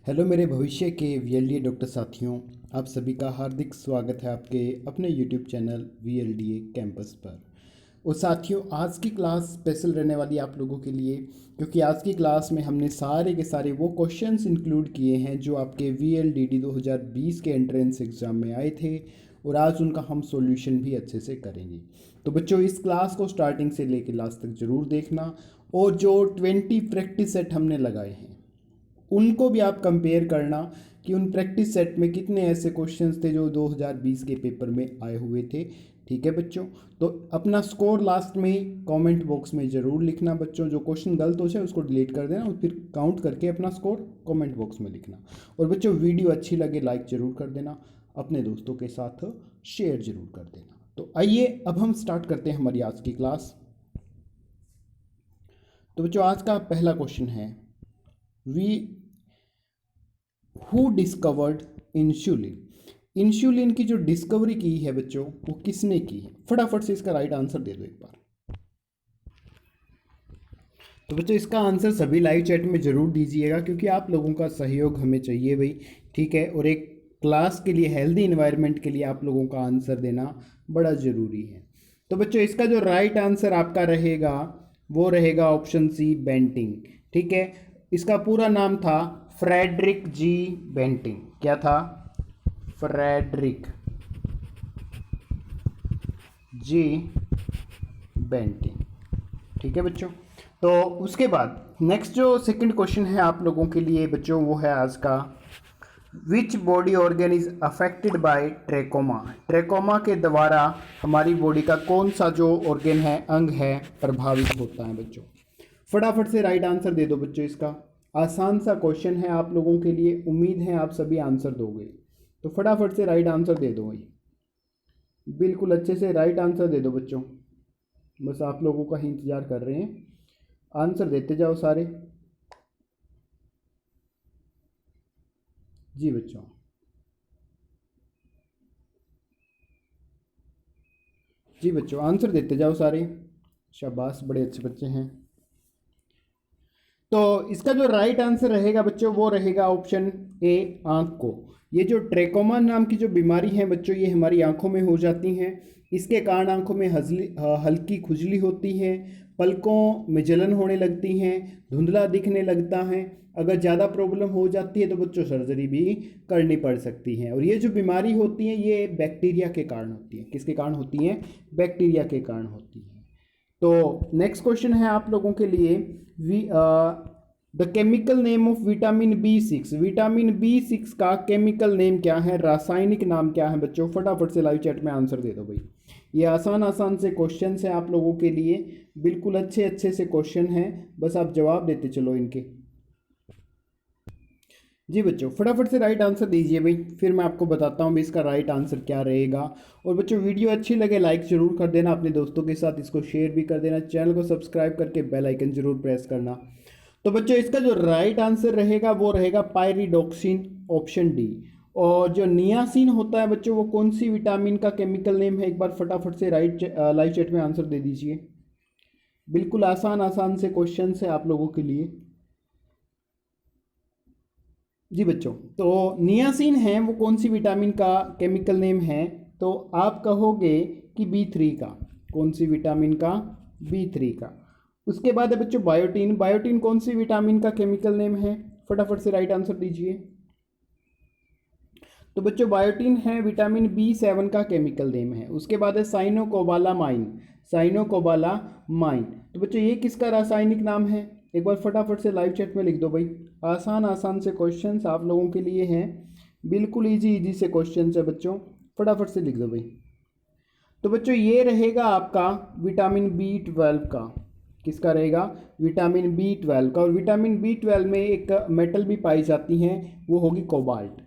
Hello मेरे भविष्य के वीएलडीए डॉक्टर साथियों, आप सभी का हार्दिक स्वागत है आपके अपने यूट्यूब चैनल वीएलडीए कैंपस पर। और साथियों, आज की क्लास स्पेशल रहने वाली है आप लोगों के लिए, क्योंकि आज की क्लास में हमने सारे के सारे वो क्वेश्चंस इंक्लूड किए हैं जो आपके वीएलडीडी 2020 के एंट्रेंस एग्ज़ाम में आए थे, और आज उनका हम सॉल्यूशन भी अच्छे से करेंगे। तो बच्चों, इस क्लास को स्टार्टिंग से लेकर लास्ट तक ज़रूर देखना, और जो 20 प्रैक्टिस सेट हमने लगाए हैं उनको भी आप कंपेयर करना कि उन प्रैक्टिस सेट में कितने ऐसे क्वेश्चंस थे जो 2020 के पेपर में आए हुए थे। ठीक है बच्चों, तो अपना स्कोर लास्ट में कमेंट बॉक्स में ज़रूर लिखना बच्चों। जो क्वेश्चन गलत हो जाए उसको डिलीट कर देना और फिर काउंट करके अपना स्कोर कमेंट बॉक्स में लिखना। और बच्चों, वीडियो अच्छी लगे लाइक ज़रूर कर देना, अपने दोस्तों के साथ शेयर ज़रूर कर देना। तो आइए अब हम स्टार्ट करते हैं हमारी आज की क्लास। तो बच्चों, आज का पहला क्वेश्चन है, हु डिस्कवर्ड इंसुलिन। इंसुलिन की जो डिस्कवरी की है बच्चों, वो किसने की है? फटाफट से इसका राइट आंसर दे दो एक बार। तो बच्चों, इसका आंसर सभी लाइव चैट में ज़रूर दीजिएगा, क्योंकि आप लोगों का सहयोग हमें चाहिए भाई। ठीक है, और एक क्लास के लिए, हेल्दी इन्वायरमेंट के लिए आप लोगों का आंसर देना बड़ा ज़रूरी है। तो बच्चों, इसका जो राइट आंसर आपका रहेगा वो रहेगा ऑप्शन सी, बेंटिंग। ठीक है, इसका पूरा नाम था फ्रेडरिक जी बेंटिंग। क्या था? फ्रेडरिक जी बेंटिंग। ठीक है बच्चों, तो उसके बाद नेक्स्ट जो सेकंड क्वेश्चन है आप लोगों के लिए बच्चों, वो है आज का, which body organ is affected by trachoma. Trachoma के द्वारा हमारी बॉडी का कौन सा जो ऑर्गन है, अंग है, प्रभावित होता है बच्चों? फटाफट से राइट आंसर दे दो बच्चों। इसका आसान सा क्वेश्चन है आप लोगों के लिए, उम्मीद है आप सभी आंसर दोगे। तो फटाफट से राइट आंसर दे दो भाई, बिल्कुल अच्छे से राइट आंसर दे दो बच्चों। बस आप लोगों का ही इंतज़ार कर रहे हैं, आंसर देते जाओ सारे। जी बच्चों, जी बच्चों, आंसर देते जाओ सारे। शाबाश, बड़े अच्छे बच्चे हैं। तो इसका जो राइट आंसर रहेगा बच्चों, वो रहेगा ऑप्शन ए, आंख को। ये जो ट्रेकोमा नाम की जो बीमारी है बच्चों, ये हमारी आंखों में हो जाती हैं। इसके कारण आंखों में हल्की खुजली होती है, पलकों में जलन होने लगती हैं, धुंधला दिखने लगता है। अगर ज़्यादा प्रॉब्लम हो जाती है तो बच्चों सर्जरी भी करनी पड़ सकती है। और ये जो बीमारी होती है ये बैक्टीरिया के कारण होती है। किसके कारण होती है? बैक्टीरिया के कारण होती है। तो नेक्स्ट क्वेश्चन है आप लोगों के लिए, the chemical name of vitamin B6। Vitamin B6 का केमिकल नेम क्या है, रासायनिक नाम क्या है बच्चों? फटाफट से लाइव चैट में आंसर दे दो भाई। ये आसान आसान से क्वेश्चन है आप लोगों के लिए, बिल्कुल अच्छे अच्छे से क्वेश्चन हैं, बस आप जवाब देते चलो इनके। जी बच्चों, फटाफट से राइट आंसर दीजिए भाई, फिर मैं आपको बताता हूँ भी इसका राइट आंसर क्या रहेगा। और बच्चों, वीडियो अच्छी लगे लाइक ज़रूर कर देना, अपने दोस्तों के साथ इसको शेयर भी कर देना, चैनल को सब्सक्राइब करके बेल आइकन ज़रूर प्रेस करना। तो बच्चों, इसका जो राइट आंसर रहेगा वो रहेगा पायरिडॉक्सिन, ऑप्शन डी। और जो नियासिन होता है बच्चों, वो कौन सी विटामिन का केमिकल नेम है? एक बार फटाफट से लाइव चैट में आंसर दे दीजिए। बिल्कुल आसान आसान से क्वेश्चन है आप लोगों के लिए। जी बच्चों, तो नियासिन है वो कौन सी विटामिन का केमिकल नेम है? तो आप कहोगे कि B3 का। कौन सी विटामिन का? B3 का। उसके बाद है बच्चों बायोटीन। बायोटीन कौन सी विटामिन का केमिकल नेम है? फटाफट से राइट आंसर दीजिए। तो बच्चों, बायोटीन है विटामिन B7 का केमिकल नेम है। उसके बाद है साइनोकोबालामाइन। साइनोकोबालामाइन, तो बच्चों ये किसका रासायनिक नाम है? एक बार फटाफट से लाइव चैट में लिख दो भाई। आसान आसान से क्वेश्चंस आप लोगों के लिए हैं, बिल्कुल इजी इजी से क्वेश्चंस है बच्चों, फटाफट से लिख दो भाई। तो बच्चों, ये रहेगा आपका विटामिन B12 का। किसका रहेगा? विटामिन B12 का। और विटामिन B12 में एक मेटल भी पाई जाती हैं, वो होगी कोबाल्ट।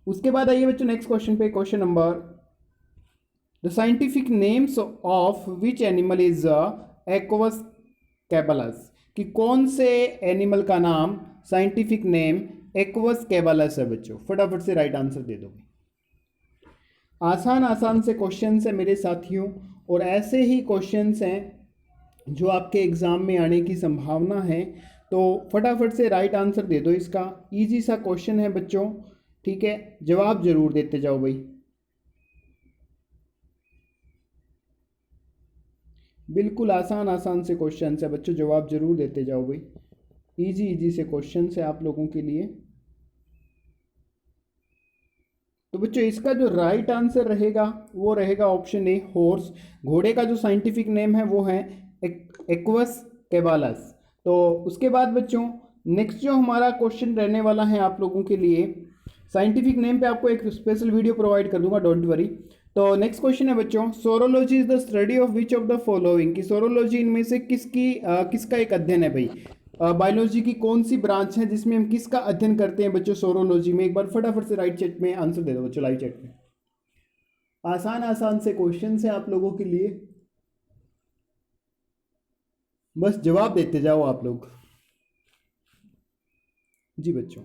उसके बाद आइए बच्चों नेक्स्ट क्वेश्चन पे, question number, the scientific names of which animal is equus caballus. कि कौन से एनिमल का नाम, साइंटिफिक नेम एक्वस कैबलस है बच्चों? फटाफट से राइट आंसर दे दो। आसान आसान से क्वेश्चंस है मेरे साथियों, और ऐसे ही क्वेश्चंस हैं जो आपके एग्ज़ाम में आने की संभावना है। तो फटाफट से राइट आंसर दे दो इसका। इजी सा क्वेश्चन है बच्चों, ठीक है, जवाब जरूर देते जाओ भाई। बिल्कुल आसान आसान से क्वेश्चन है बच्चों, जवाब जरूर देते जाओ भाई। इजी इजी से क्वेश्चन है आप लोगों के लिए। तो बच्चों इसका जो राइट आंसर रहेगा वो रहेगा ऑप्शन ए, हॉर्स। घोड़े का जो साइंटिफिक नेम है वो है एक्वस कैबालस। तो उसके बाद बच्चों नेक्स्ट जो हमारा क्वेश्चन रहने वाला है आप लोगों के लिए, साइंटिफिक नेम पे आपको एक स्पेशल वीडियो प्रोवाइड कर दूंगा, डोंट वरी। तो नेक्स्ट क्वेश्चन है बच्चों, saurology is the study of which of the following, की सोरोलॉजी इनमें से किसका एक अध्ययन है भाई। बायोलॉजी की कौन सी ब्रांच है जिसमें हम किसका अध्ययन करते हैं बच्चों सोरोलॉजी में। एक बार फटाफट से राइट चैट में आंसर दे दो बच्चों, लाइव चैट में। आसान आसान से क्वेश्चन है आप लोगों के लिए, बस जवाब देते जाओ आप लोग। जी बच्चों,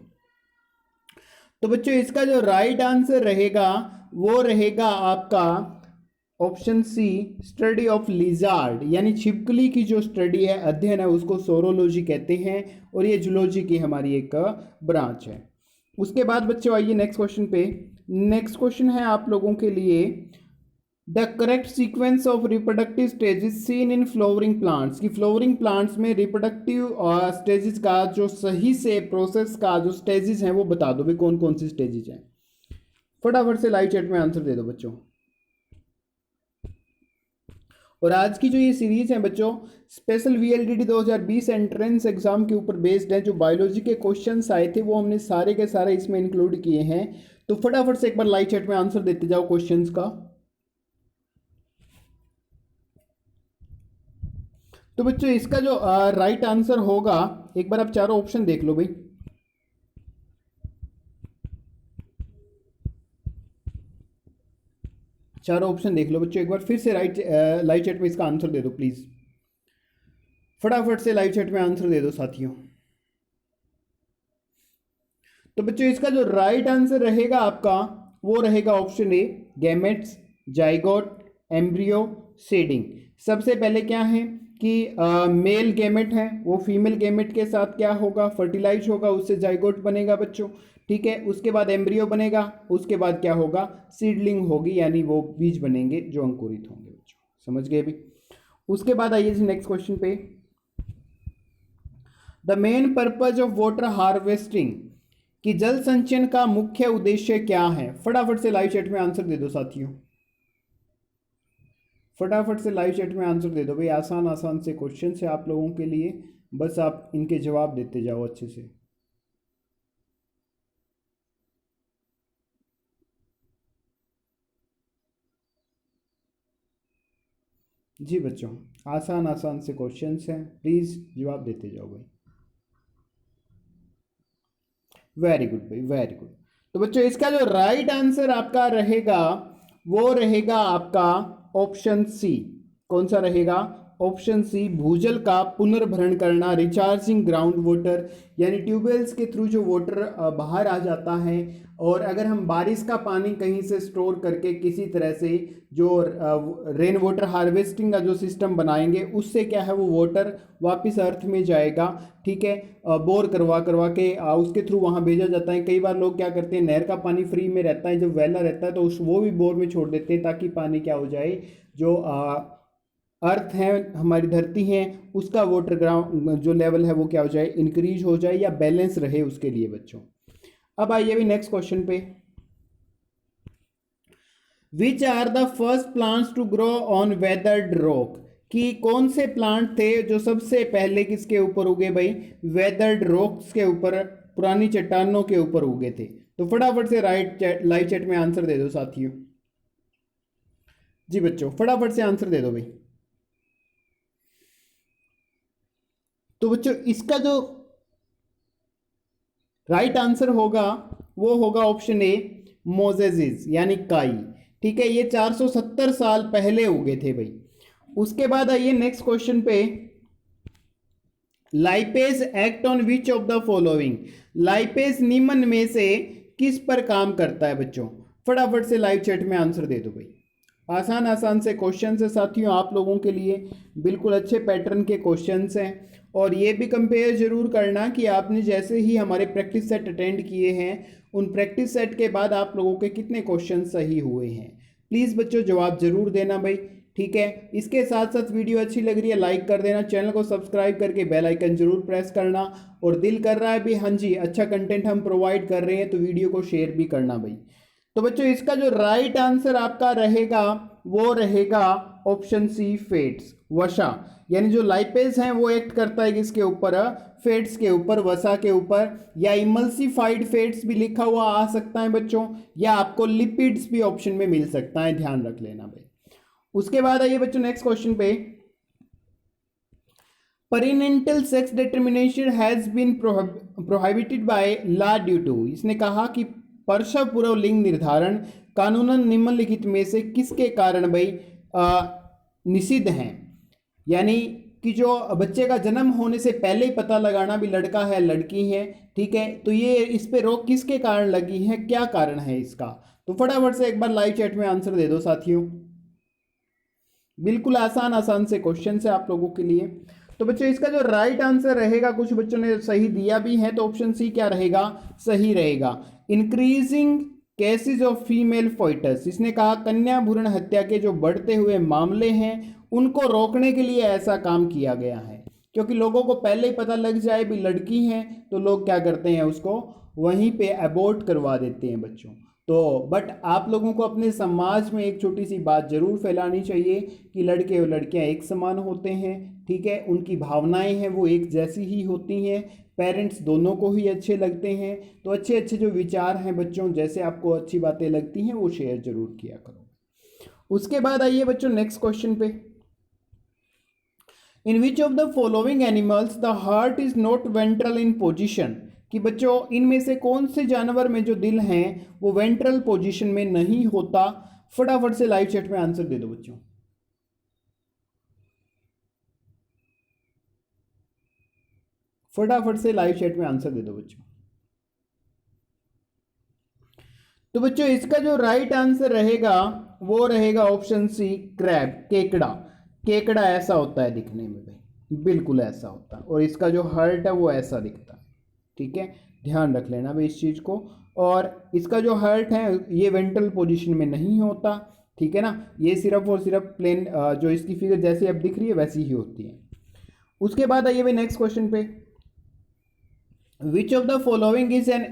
तो बच्चों इसका जो राइट आंसर रहेगा वो रहेगा आपका option C, study of lizard, यानी छिपकली की जो स्टडी है, अध्ययन है, उसको सोरोलॉजी कहते हैं और ये जूलॉजी की हमारी एक ब्रांच है। उसके बाद बच्चों आइए नेक्स्ट क्वेश्चन पे। नेक्स्ट क्वेश्चन है आप लोगों के लिए, the correct sequence of reproductive stages seen in flowering plants, की फ्लावरिंग प्लांट्स में रिप्रोडक्टिव स्टेजेस का जो सही से प्रोसेस का जो स्टेजेस हैं वो बता दो भाई, कौन कौन सी स्टेजेस हैं। फटाफट से लाइव चैट में आंसर दे दो बच्चों। और आज की जो ये सीरीज है बच्चों, स्पेशल वीएलडीडी 2020 एंट्रेंस एग्जाम के ऊपर बेस्ड है। जो बायोलॉजी के क्वेश्चंस आए थे वो हमने सारे के सारे इसमें इंक्लूड किए हैं। तो फटाफट से एक बार लाइव चैट में आंसर देते जाओ क्वेश्चंस का। तो बच्चों इसका जो राइट आंसर होगा, एक बार आप चारों ऑप्शन देख लो भाई। चारों ऑप्शन देख लो बच्चों, एक बार फिर से राइट लाइव चैट में इसका आंसर दे दो प्लीज। फटाफट से लाइव चैट में आंसर दे दो साथियों। तो बच्चों इसका जो राइट आंसर रहेगा आपका वो रहेगा option A, gametes, zygote, embryo, seeding. सबसे पहले क्या है कि मेल गैमेट है वो फीमेल गैमेट के साथ क्या होगा, फर्टिलाइज होगा, उससे जाइगोट बनेगा बच्चों, ठीक है। उसके बाद एम्ब्रियो बनेगा, उसके बाद क्या होगा, सीडलिंग होगी, यानी वो बीज बनेंगे जो अंकुरित होंगे बच्चों, समझ गए भी। उसके बाद आइए जी नेक्स्ट क्वेश्चन पे, the main purpose of water harvesting, कि जल संचयन का मुख्य उद्देश्य क्या है। फटाफट से लाइव चैट में आंसर दे दो साथियों, फटाफट से लाइव चैट में आंसर दे दो भाई। आसान आसान से क्वेश्चन है आप लोगों के लिए, बस आप इनके जवाब देते जाओ अच्छे से। जी बच्चों, आसान आसान से क्वेश्चन हैं, प्लीज जवाब देते जाओ भाई। वेरी गुड भाई, वेरी गुड। तो बच्चों इसका जो राइट आंसर आपका रहेगा वो रहेगा आपका ऑप्शन सी। कौन सा रहेगा, ऑप्शन सी, भूजल का पुनर्भरण करना, रिचार्जिंग ग्राउंड वाटर, यानी ट्यूबवेल्स के थ्रू जो वाटर बाहर आ जाता है, और अगर हम बारिश का पानी कहीं से स्टोर करके किसी तरह से जो रेन वाटर हार्वेस्टिंग का जो सिस्टम बनाएंगे, उससे क्या है वो वाटर वापस अर्थ में जाएगा, ठीक है। बोर करवा करवा के उसके थ्रू वहाँ भेजा जाता है। कई बार लोग क्या करते हैं, नहर का पानी फ्री में रहता है, जब वेला रहता है तो वो भी बोर में छोड़ देते हैं, ताकि पानी क्या हो जाए, जो अर्थ है, हमारी धरती है, उसका वाटर ग्राउंड जो लेवल है वो क्या हो जाए, इंक्रीज हो जाए या बैलेंस रहे, उसके लिए बच्चों। अब आइए भी नेक्स्ट क्वेश्चन पे, which are the first plants to grow on weathered rock, कि कौन से प्लांट थे जो सबसे पहले किसके ऊपर उगे भाई, वेदर्ड रॉक्स के ऊपर, पुरानी चट्टानों के ऊपर उगे थे। तो फटाफट से लाइव चैट में आंसर दे दो साथियों। जी बच्चों फटाफट से आंसर दे दो भाई। तो बच्चों इसका जो राइट आंसर होगा वो होगा ऑप्शन ए, मोजेजिस, यानी काई, ठीक है। ये 470 साल पहले उगे थे भाई। उसके बाद आइए नेक्स्ट क्वेश्चन पे, lipase act on which of the following, lipase निम्न में से किस पर काम करता है बच्चों। फटाफट से लाइव चैट में आंसर दे दो भाई। आसान आसान से क्वेश्चन है साथियों आप लोगों के लिए, बिल्कुल अच्छे पैटर्न के क्वेश्चन हैं, और ये भी कंपेयर जरूर करना कि आपने जैसे ही हमारे प्रैक्टिस सेट अटेंड किए हैं उन प्रैक्टिस सेट के बाद आप लोगों के कितने क्वेश्चन सही हुए हैं। प्लीज़ बच्चों जवाब जरूर देना भाई, ठीक है। इसके साथ साथ वीडियो अच्छी लग रही है लाइक कर देना, चैनल को सब्सक्राइब करके बेल आइकन जरूर प्रेस करना, और दिल कर रहा है भी हाँ जी अच्छा कंटेंट हम प्रोवाइड कर रहे हैं तो वीडियो को शेयर भी करना भाई। तो बच्चों इसका जो राइट आंसर आपका रहेगा वो रहेगा ऑप्शन सी फेट्स, वसा। यानी जो लाइपेज हैं वो एक्ट करता है किसके ऊपर, फेट्स के ऊपर, वसा के ऊपर, या इमल्सिफाइड फेट्स भी लिखा हुआ आ सकता है बच्चों, या आपको लिपिड्स भी ऑप्शन में मिल सकता है, ध्यान रख लेना भाई। उसके बाद आइए बच्चों नेक्स्ट क्वेश्चन पे, prenatal sex determination has been prohibited by law due to, इसने कहा कि प्रसव पूर्व लिंग निर्धारण कानूनन निम्नलिखित में से किसके कारण भाई निषिद्ध हैं। यानी कि जो बच्चे का जन्म होने से पहले ही पता लगाना भी लड़का है लड़की है, ठीक है, तो ये इस पे रोक किसके कारण लगी है, क्या कारण है इसका। तो फटाफट से एक बार लाइव चैट में आंसर दे दो साथियों, बिल्कुल आसान आसान से क्वेश्चन है आप लोगों के लिए। तो बच्चों इसका जो राइट आंसर रहेगा, कुछ बच्चों ने सही दिया भी है, तो ऑप्शन सी क्या रहेगा, सही रहेगा, increasing cases of female foetus. इसने कहा कन्या भ्रूण हत्या के जो बढ़ते हुए मामले हैं उनको रोकने के लिए ऐसा काम किया गया है, क्योंकि लोगों को पहले ही पता लग जाए भी लड़की है तो लोग क्या करते हैं उसको वहीं पे अबॉर्ट करवा देते हैं बच्चों। तो बट आप लोगों को अपने समाज में एक छोटी सी बात जरूर फैलानी चाहिए कि लड़के और लड़कियां एक समान होते हैं, ठीक है, उनकी भावनाएं हैं वो एक जैसी ही होती हैं, पेरेंट्स दोनों को ही अच्छे लगते हैं। तो अच्छे अच्छे जो विचार हैं बच्चों, जैसे आपको अच्छी बातें लगती हैं वो शेयर जरूर किया करो। उसके बाद आइए बच्चों नेक्स्ट क्वेश्चन पे, in which of the following animals the heart is not ventral in position, कि बच्चों इनमें से कौन से जानवर में जो दिल हैं वो वेंट्रल पोजीशन में नहीं होता। फटाफट से लाइव चैट में आंसर दे दो बच्चों, फटाफट से लाइव चैट में आंसर दे दो बच्चों। तो बच्चों इसका जो राइट आंसर रहेगा वो रहेगा ऑप्शन सी क्रैब, केकड़ा। केकड़ा ऐसा होता है दिखने में भाई, बिल्कुल ऐसा होता है, और इसका जो हार्ट है वो ऐसा दिखता है, ठीक है, ध्यान रख लेना भाई इस चीज़ को। और इसका जो हार्ट है ये वेंट्रल पोजीशन में नहीं होता, ठीक है ना, ये सिर्फ और सिर्फ प्लेन जो इसकी फिगर जैसी अब दिख रही है वैसी ही होती है। उसके बाद आइए भाई नेक्स्ट क्वेश्चन पे, विच of the following is an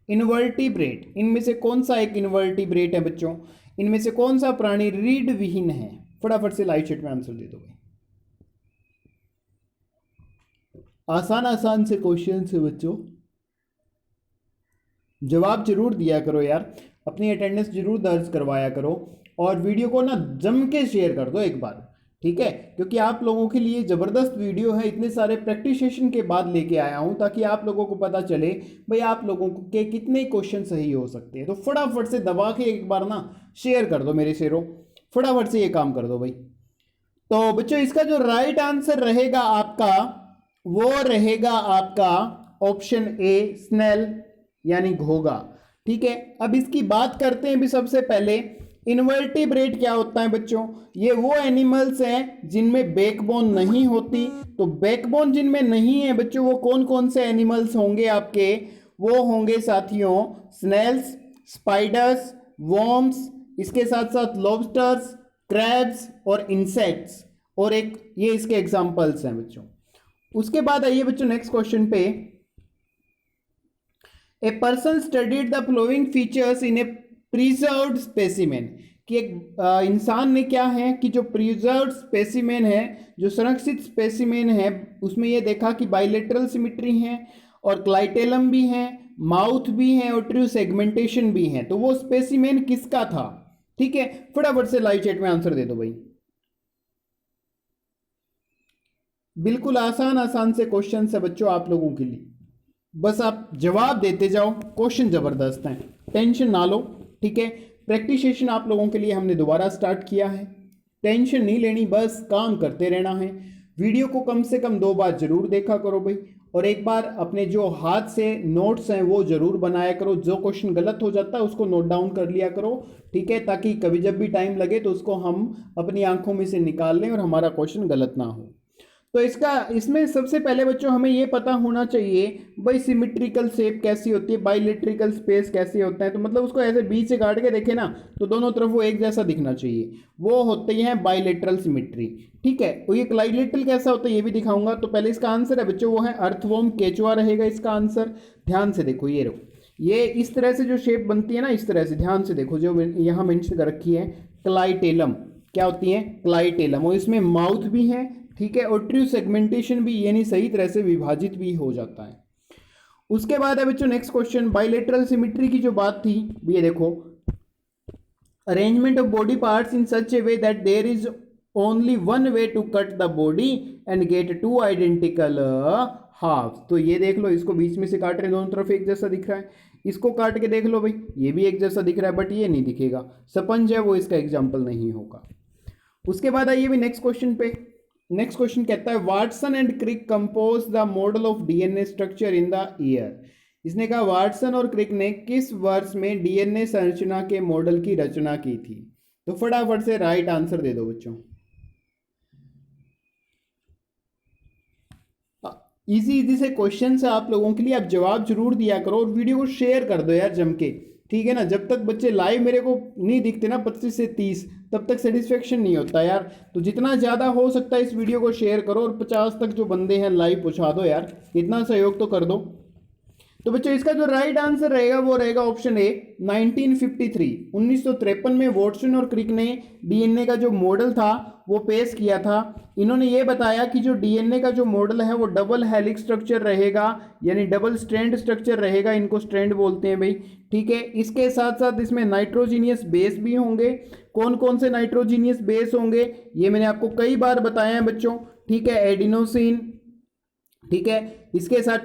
invertebrate, इनमें से कौन सा एक इनवर्टिब्रेट है बच्चों, इनमें से कौन सा प्राणी रीढ़ विहीन है। फटाफट से लाइव चैट में आंसर दे दो भाई, आसान आसान से क्वेश्चन है बच्चों, जवाब जरूर दिया करो यार, अपनी अटेंडेंस जरूर दर्ज करवाया करो, और वीडियो को ना जम के शेयर कर दो एक बार, ठीक है, क्योंकि आप लोगों के लिए ज़बरदस्त वीडियो है, इतने सारे प्रैक्टिस सेशन के बाद लेके आया हूं ताकि आप लोगों को पता चले भाई आप लोगों के कितने क्वेश्चन सही हो सकते हैं। तो फटाफट से दबा के एक बार ना शेयर कर दो मेरे शेरों, फटाफट से ये काम कर दो भाई। तो बच्चों इसका जो राइट आंसर रहेगा आपका वो रहेगा आपका ऑप्शन ए स्नेल, यानी घोगा, ठीक है। अब इसकी बात करते हैं भी सबसे पहले, इनवर्टिब्रेट क्या होता है बच्चों, ये वो एनिमल्स हैं जिनमें बैकबोन नहीं होती। तो बैकबोन जिनमें नहीं है बच्चों वो कौन कौन से एनिमल्स होंगे आपके, वो होंगे साथियों स्नेल्स, स्पाइडर्स, वॉर्म्स, इसके साथ साथ लॉबस्टर्स, क्रैब्स और इंसेक्ट्स, और एक ये इसके एग्जांपल्स हैं बच्चों। उसके बाद आइए बच्चों नेक्स्ट क्वेश्चन पे, a person studied the flowing features in A preserved specimen, कि एक इंसान ने क्या है कि जो प्रिजर्व्ड स्पेसिमेन है, जो संरक्षित स्पेसिमेन है, उसमें ये देखा कि बाइलेटरल सिमिट्री है और क्लाइटेलम भी है, माउथ भी है और ट्रू सेगमेंटेशन भी है। तो वो स्पेसिमेन किसका था, ठीक है, फटाफट से लाइव चैट में आंसर दे दो भाई, बिल्कुल आसान आसान से क्वेश्चन है बच्चों आप लोगों के लिए, बस आप जवाब देते जाओ, क्वेश्चन जबरदस्त हैं, टेंशन ना लो, ठीक है। प्रैक्टिस सेशन आप लोगों के लिए हमने दोबारा स्टार्ट किया है, टेंशन नहीं लेनी, बस काम करते रहना है। वीडियो को कम से कम 2 बार जरूर देखा करो भाई, और एक बार अपने जो हाथ से नोट्स हैं वो जरूर बनाया करो, जो क्वेश्चन गलत हो जाता है उसको नोट डाउन कर लिया करो, ठीक है, ताकि कभी जब भी टाइम लगे तो उसको हम अपनी आंखों में से निकाल लें और हमारा क्वेश्चन गलत ना हो। तो इसका इसमें सबसे पहले बच्चों हमें ये पता होना चाहिए भाई सिमिट्रिकल शेप कैसी होती है, बाइलेट्रिकल स्पेस कैसे होता है। तो मतलब उसको ऐसे बीच से काट के देखे ना तो दोनों तरफ वो एक जैसा दिखना चाहिए, वो होते हैं बाइलेटरल सिमिट्री। ठीक है, और ये क्लाइलेटरल कैसा होता है ये भी दिखाऊंगा। तो पहले इसका आंसर है बच्चों वो है अर्थवॉर्म केचुआ रहेगा इसका आंसर। ध्यान से देखो, ये रहो, ये इस तरह से जो शेप बनती है ना, इस तरह से ध्यान से देखो, जो यहाँ मेंशन कर रखी है क्लाइटेलम, क्या होती है क्लाइटेलम, और इसमें माउथ भी है। ठीक है, और ट्रू सेगमेंटेशन भी यानी सही तरह से विभाजित भी हो जाता है। उसके बाद है बच्चों नेक्स्ट क्वेश्चन, बाइलेटरल सिमिट्री की जो बात थी, ये देखो, arrangement of body parts in such a way that there is only one way to cut the body and get two identical half. तो ये देख लो, इसको बीच में से काट रहे हैं, दोनों तरफ एक जैसा दिख रहा है। इसको काट के देख लो भाई, ये भी एक जैसा दिख रहा है, बट ये नहीं दिखेगा, स्पंज है वो इसका एग्जाम्पल नहीं होगा। उसके बाद आइए भी नेक्स्ट क्वेश्चन पे। नेक्स्ट क्वेश्चन कहता है Watson and Crick compose the model of DNA structure in the year. इसने कहा वाटसन और क्रिक ने किस वर्ष में डीएनए संरचना के मॉडल की रचना की थी। तो फटाफट से राइट आंसर दे दो बच्चों। इजी इजी से क्वेश्चन है आप लोगों के लिए, आप जवाब जरूर दिया करो और वीडियो को शेयर कर दो यार जम के। ठीक है ना, जब तक बच्चे लाइव मेरे को नहीं दिखते ना 25 से 30, तब तक सेटिस्फेक्शन नहीं होता यार। तो जितना ज़्यादा हो सकता है इस वीडियो को शेयर करो और 50 तक जो बंदे हैं लाइव पहुंचा दो यार, इतना सहयोग तो कर दो। तो बच्चों इसका जो राइट आंसर रहेगा वो रहेगा ऑप्शन ए 1953। 1953 में वॉटसन और क्रिक ने डीएनए का जो मॉडल था वो पेश किया था। इन्होंने ये बताया कि जो डीएनए का जो मॉडल है वो डबल हेलिक्स स्ट्रक्चर रहेगा, यानी डबल स्ट्रैंड स्ट्रक्चर रहेगा, इनको स्ट्रैंड बोलते हैं भाई। ठीक है, इसके साथ साथ इसमें नाइट्रोजीनियस बेस भी होंगे। कौन कौन से नाइट्रोजीनियस बेस होंगे ये मैंने आपको कई बार बताया है बच्चों। ठीक है, एडिनोसिन, ठीक है, इसके साथ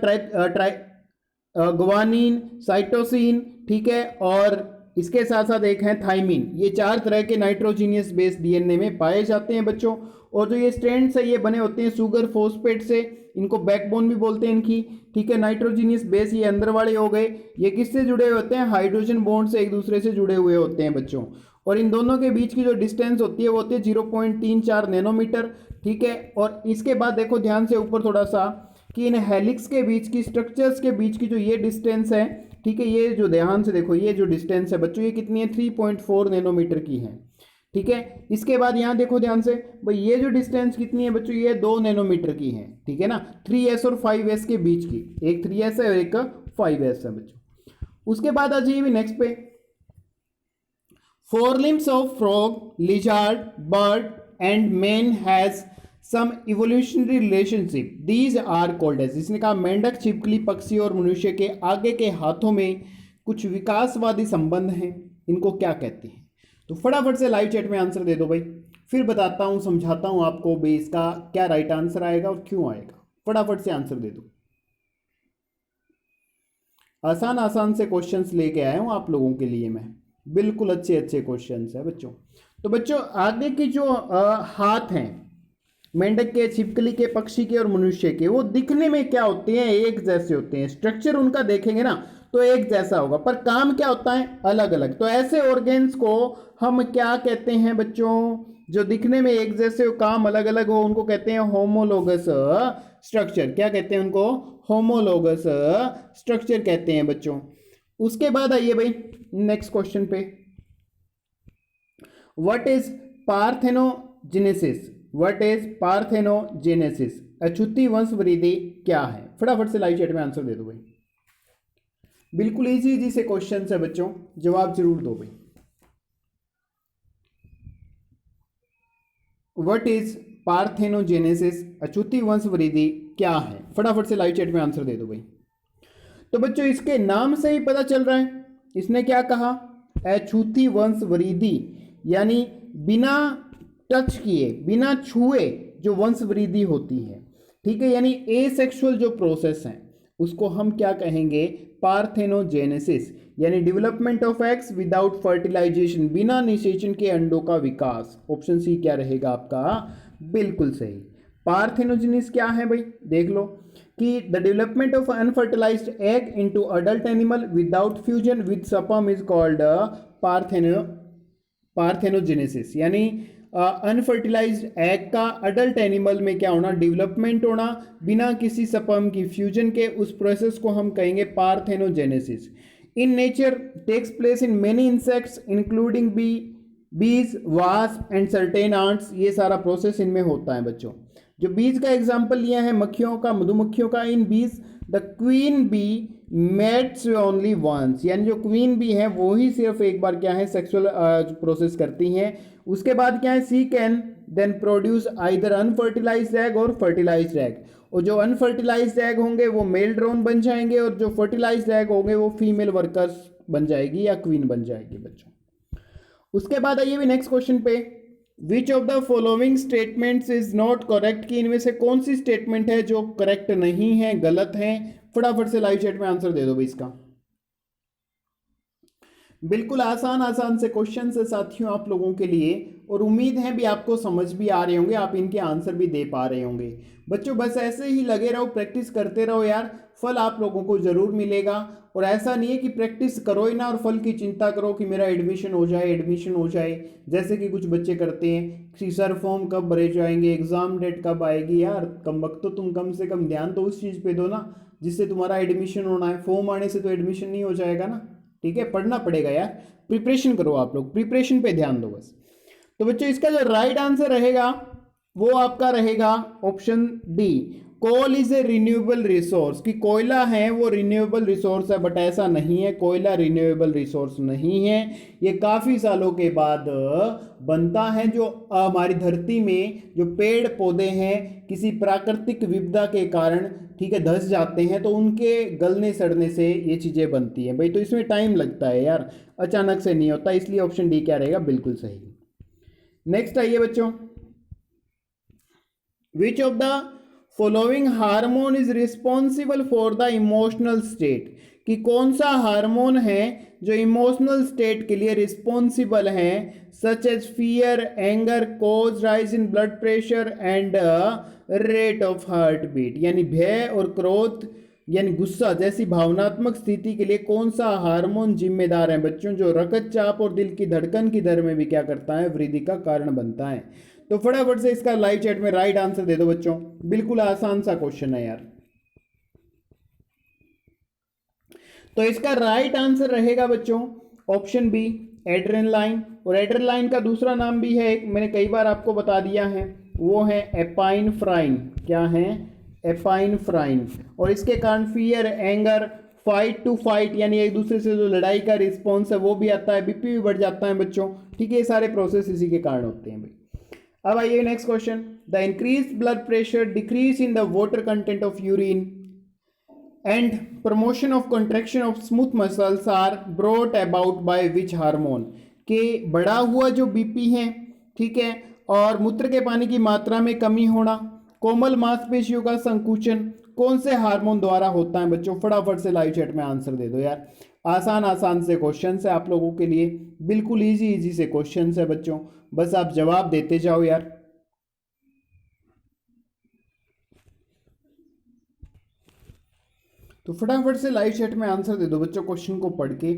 ग्वानिन, साइटोसिन, ठीक है, और इसके साथ साथ एक है थाइमिन। ये 4 तरह के नाइट्रोजीनियस बेस डीएनए में पाए जाते हैं बच्चों। और जो ये स्ट्रैंड्स है ये बने होते हैं सुगर फॉस्फेट से, इनको बैकबोन भी बोलते हैं इनकी। ठीक है, नाइट्रोजीनियस बेस ये अंदर वाले हो गए। ये किससे जुड़े हुए होते हैं, हाइड्रोजन बॉन्ड से एक दूसरे से जुड़े हुए होते हैं बच्चों। और इन दोनों के बीच की जो डिस्टेंस होती है वो होती है 0.34 नैनोमीटर। ठीक है, और इसके बाद देखो ध्यान से ऊपर थोड़ा सा कि इन हेलिक्स के बीच की, स्ट्रक्चर्स के बीच की जो ये डिस्टेंस है, ठीक है, ये जो ध्यान से देखो ये जो डिस्टेंस है बच्चों ये कितनी है 3.4 नैनोमीटर की है। ठीक है, इसके बाद यहाँ देखो ध्यान से भाई ये जो डिस्टेंस कितनी है बच्चों ये 2 नैनोमीटर की है। ठीक है ना, 3s और 5s के बीच की, एक 3s है और एक 5s है बच्चों। उसके बाद आ जाइए नेक्स्ट पे, forelimbs of frog, lizard, bird and man has some evolutionary relationship, these are called as. इसने कहा मेंढक, छिपकली, पक्षी और मनुष्य के आगे के हाथों में कुछ विकासवादी संबंध हैं, इनको क्या कहते हैं। तो फटाफट से लाइव चैट में आंसर दे दो भाई, फिर बताता हूं, समझाता हूं आपको भाई इसका क्या राइट आंसर आएगा और क्यों आएगा। फटाफट से आंसर दे दो। आसान आसान से क्वेश्चंस लेके आया हूं आप लोगों के लिए मैं, बिल्कुल अच्छे अच्छे क्वेश्चंस है बच्चों। तो बच्चों आगे की जो हाथ हैं मेंढक के, छिपकली के, पक्षी के और मनुष्य के, वो दिखने में क्या होते हैं, एक जैसे होते हैं। स्ट्रक्चर उनका देखेंगे ना तो एक जैसा होगा, पर काम क्या होता है अलग अलग। तो ऐसे ऑर्गेन्स को हम क्या कहते हैं बच्चों, जो दिखने में एक जैसे हो, काम अलग अलग हो, उनको कहते हैं होमोलोगस स्ट्रक्चर। क्या कहते हैं उनको, होमोलोगस स्ट्रक्चर कहते हैं बच्चों। उसके बाद आइए भाई नेक्स्ट क्वेश्चन पे, what is parthenogenesis. What is parthenogenesis, अछूती वंश वृद्धि क्या है। फटाफट से लाइव चैट में आंसर दे दो भाई, बिल्कुल इजी इजी से क्वेश्चन है बच्चों, जवाब जरूर दो भाई। व्हाट इज पार्थेनोजेनेसिस, अछूती वंश वृद्धि क्या है। फटाफट से लाइव चैट में आंसर दे दो भाई। तो बच्चों इसके नाम से ही पता चल रहा है, इसने क्या कहा, अछूती वंश वृद्धि, यानी बिना टच किए, बिना छुए जो वंश वृद्धि होती है। ठीक है, यानी एसेक्सुअल जो प्रोसेस है उसको हम क्या कहेंगे, पार्थेनोजेनेसिस, यानी development of eggs without fertilisation, बिना निषेचन के अंडों का विकास। ऑप्शन सी क्या रहेगा आपका, बिल्कुल सही। पार्थेनोजेनेसिस क्या है भाई, देख लो कि the development of unfertilised egg into adult animal without fusion with sperm is called parthenogenesis, यानी अनफर्टिलाइज्ड एग का अडल्ट एनिमल में क्या होना, डेवलपमेंट होना बिना किसी स्पर्म की फ्यूजन के, उस प्रोसेस को हम कहेंगे parthenogenesis. In nature takes place in many insects including bees, wasp and certain ants. ये सारा प्रोसेस इनमें होता है बच्चों। जो बीज का एग्जाम्पल लिया है मक्खियों का, मधुमक्खियों का, in bees the queen bee mates only once, यानी जो क्वीन बी है वो ही सिर्फ एक बार क्या है सेक्सुअल प्रोसेस करती हैं। उसके बाद क्या है, she can then produce either unfertilized egg or fertilized egg, और जो अनफर्टिलाइज्ड एग होंगे वो मेल ड्रोन बन जाएंगे और जो फर्टिलाइज्ड एग होंगे वो फीमेल वर्कर्स बन जाएगी या क्वीन बन जाएगी बच्चों। उसके बाद आइए भी नेक्स्ट क्वेश्चन पे, विच of the following statements is not correct, कि इनमें से कौन सी स्टेटमेंट है जो करेक्ट नहीं है, गलत है। फटाफट से लाइव चैट में आंसर दे दो भाई इसका। बिल्कुल आसान से क्वेश्चन है साथियों आप लोगों के लिए, और उम्मीद है भी आपको समझ भी आ रहे होंगे, आप इनके आंसर भी दे पा रहे होंगे बच्चों। बस ऐसे ही लगे रहो, प्रैक्टिस करते रहो यार, फल आप लोगों को जरूर मिलेगा। और ऐसा नहीं है कि प्रैक्टिस करो ही ना और फल की चिंता करो कि मेरा एडमिशन हो जाए, जैसे कि कुछ बच्चे करते हैं कि सर फॉर्म कब भरे जाएंगे, एग्जाम डेट कब आएगी। यार कम वक्त तो तुम कम से कम ध्यान तो उस चीज़ पे दो ना जिससे तुम्हारा एडमिशन होना है। फॉर्म आने से तो एडमिशन नहीं हो जाएगा ना, ठीक है, पढ़ना पड़ेगा यार, प्रिपरेशन करो आप लोग, प्रिपरेशन पे ध्यान दो बस। तो बच्चों इसका जो राइट आंसर रहेगा वो आपका रहेगा option D, coal is a renewable resource, कि कोयला है वो रिन्यूएबल रिसोर्स है, बट ऐसा नहीं है, कोयला रिन्यूएबल रिसोर्स नहीं है। ये काफ़ी सालों के बाद बनता है, जो हमारी धरती में जो पेड़ पौधे हैं किसी प्राकृतिक विपदा के कारण, ठीक है, धंस जाते हैं तो उनके गलने सड़ने से ये चीज़ें बनती हैं भाई। तो इसमें टाइम लगता है यार, अचानक से नहीं होता, इसलिए ऑप्शन डी क्या रहेगा, बिल्कुल सही। नेक्स्ट आइए बच्चों, विच of the following hormone is responsible for the emotional state, कि कौन सा हार्मोन है जो इमोशनल स्टेट के लिए रिस्पॉन्सिबल है, such as fear, anger, cause rise in blood pressure and rate of heartbeat, यानी भय और क्रोध यानी गुस्सा जैसी भावनात्मक स्थिति के लिए कौन सा हार्मोन जिम्मेदार है बच्चों, जो रक्तचाप और दिल की धड़कन की दर में भी क्या करता है, वृद्धि का कारण बनता है। तो फटाफट से इसका लाइव चैट में राइट आंसर दे दो बच्चों, बिल्कुल आसान सा क्वेश्चन है यार। तो इसका राइट आंसर रहेगा बच्चों ऑप्शन बी, एड्रेनलाइन। और एड्रेनलाइन का दूसरा नाम भी है, मैंने कई बार आपको बता दिया है, वो है एपाइनफ्राइन। क्या है, एपाइनफ्राइन। और इसके कारण fear, anger, fight to fight यानी एक दूसरे से जो लड़ाई का रिस्पॉन्स है वो भी आता है, बीपी भी बढ़ जाता है बच्चों, ठीक है, ये सारे प्रोसेस इसी के कारण होते हैं भाई। अब आइए next question, the increase blood pressure, decrease in the water content of urine and promotion of contraction of smooth muscles are brought about by which hormone, के बढ़ा हुआ जो बीपी है, ठीक है, और मूत्र के पानी की मात्रा में कमी होना, कोमल मांसपेशियों का संकुचन, कौन से हार्मोन द्वारा होता है बच्चों। फटाफट से लाइव चैट में आंसर दे दो यार, आसान से क्वेश्चन है आप लोगों के लिए, बिल्कुल इजी से क्वेश्चन है बच्चों, बस आप जवाब देते जाओ यार। तो फटाफट से लाइव चैट में आंसर दे दो बच्चों क्वेश्चन को पढ़ के,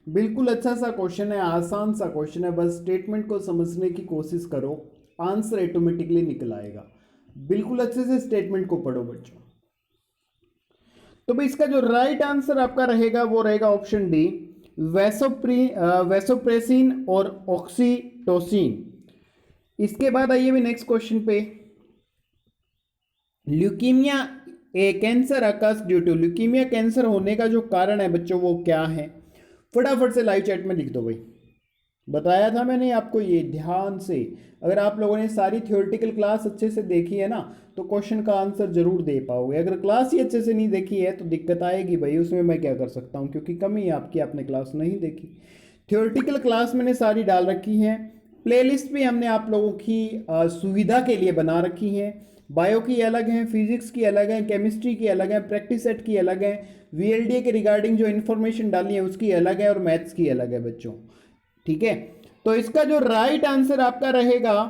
बिल्कुल अच्छा सा क्वेश्चन है, आसान सा क्वेश्चन है, बस स्टेटमेंट को समझने की कोशिश करो, आंसर ऑटोमेटिकली निकल आएगा। बिल्कुल अच्छे से स्टेटमेंट को पढ़ो बच्चों। तो भाई इसका जो राइट आंसर आपका रहेगा वो रहेगा ऑप्शन डी, वैसोप्रेसिन और ऑक्सीटोसिन। इसके बाद आइए भी नेक्स्ट क्वेश्चन पे, leukaemia a cancer occurs due to, leukaemia cancer होने का जो कारण है बच्चों वो क्या है। फटाफट से लाइव चैट में लिख दो भाई, बताया था मैंने आपको ये ध्यान से, अगर आप लोगों ने सारी थ्योरेटिकल क्लास अच्छे से देखी है ना तो क्वेश्चन का आंसर जरूर दे पाओगे। अगर क्लास ही अच्छे से नहीं देखी है तो दिक्कत आएगी भाई, उसमें मैं क्या कर सकता हूँ, क्योंकि कमी है आपकी, आपने क्लास नहीं देखी। थ्योरेटिकल क्लास मैंने सारी डाल रखी है, प्लेलिस्ट भी हमने आप लोगों की सुविधा के लिए बना रखी है। बायो की अलग है, फिजिक्स की अलग है, केमिस्ट्री की अलग है, प्रैक्टिस सेट की अलग है, वीएलडीए के रिगार्डिंग जो इन्फॉर्मेशन डाली है उसकी अलग है, और मैथ्स की अलग है बच्चों, ठीक है। तो इसका जो राइट आंसर आपका रहेगा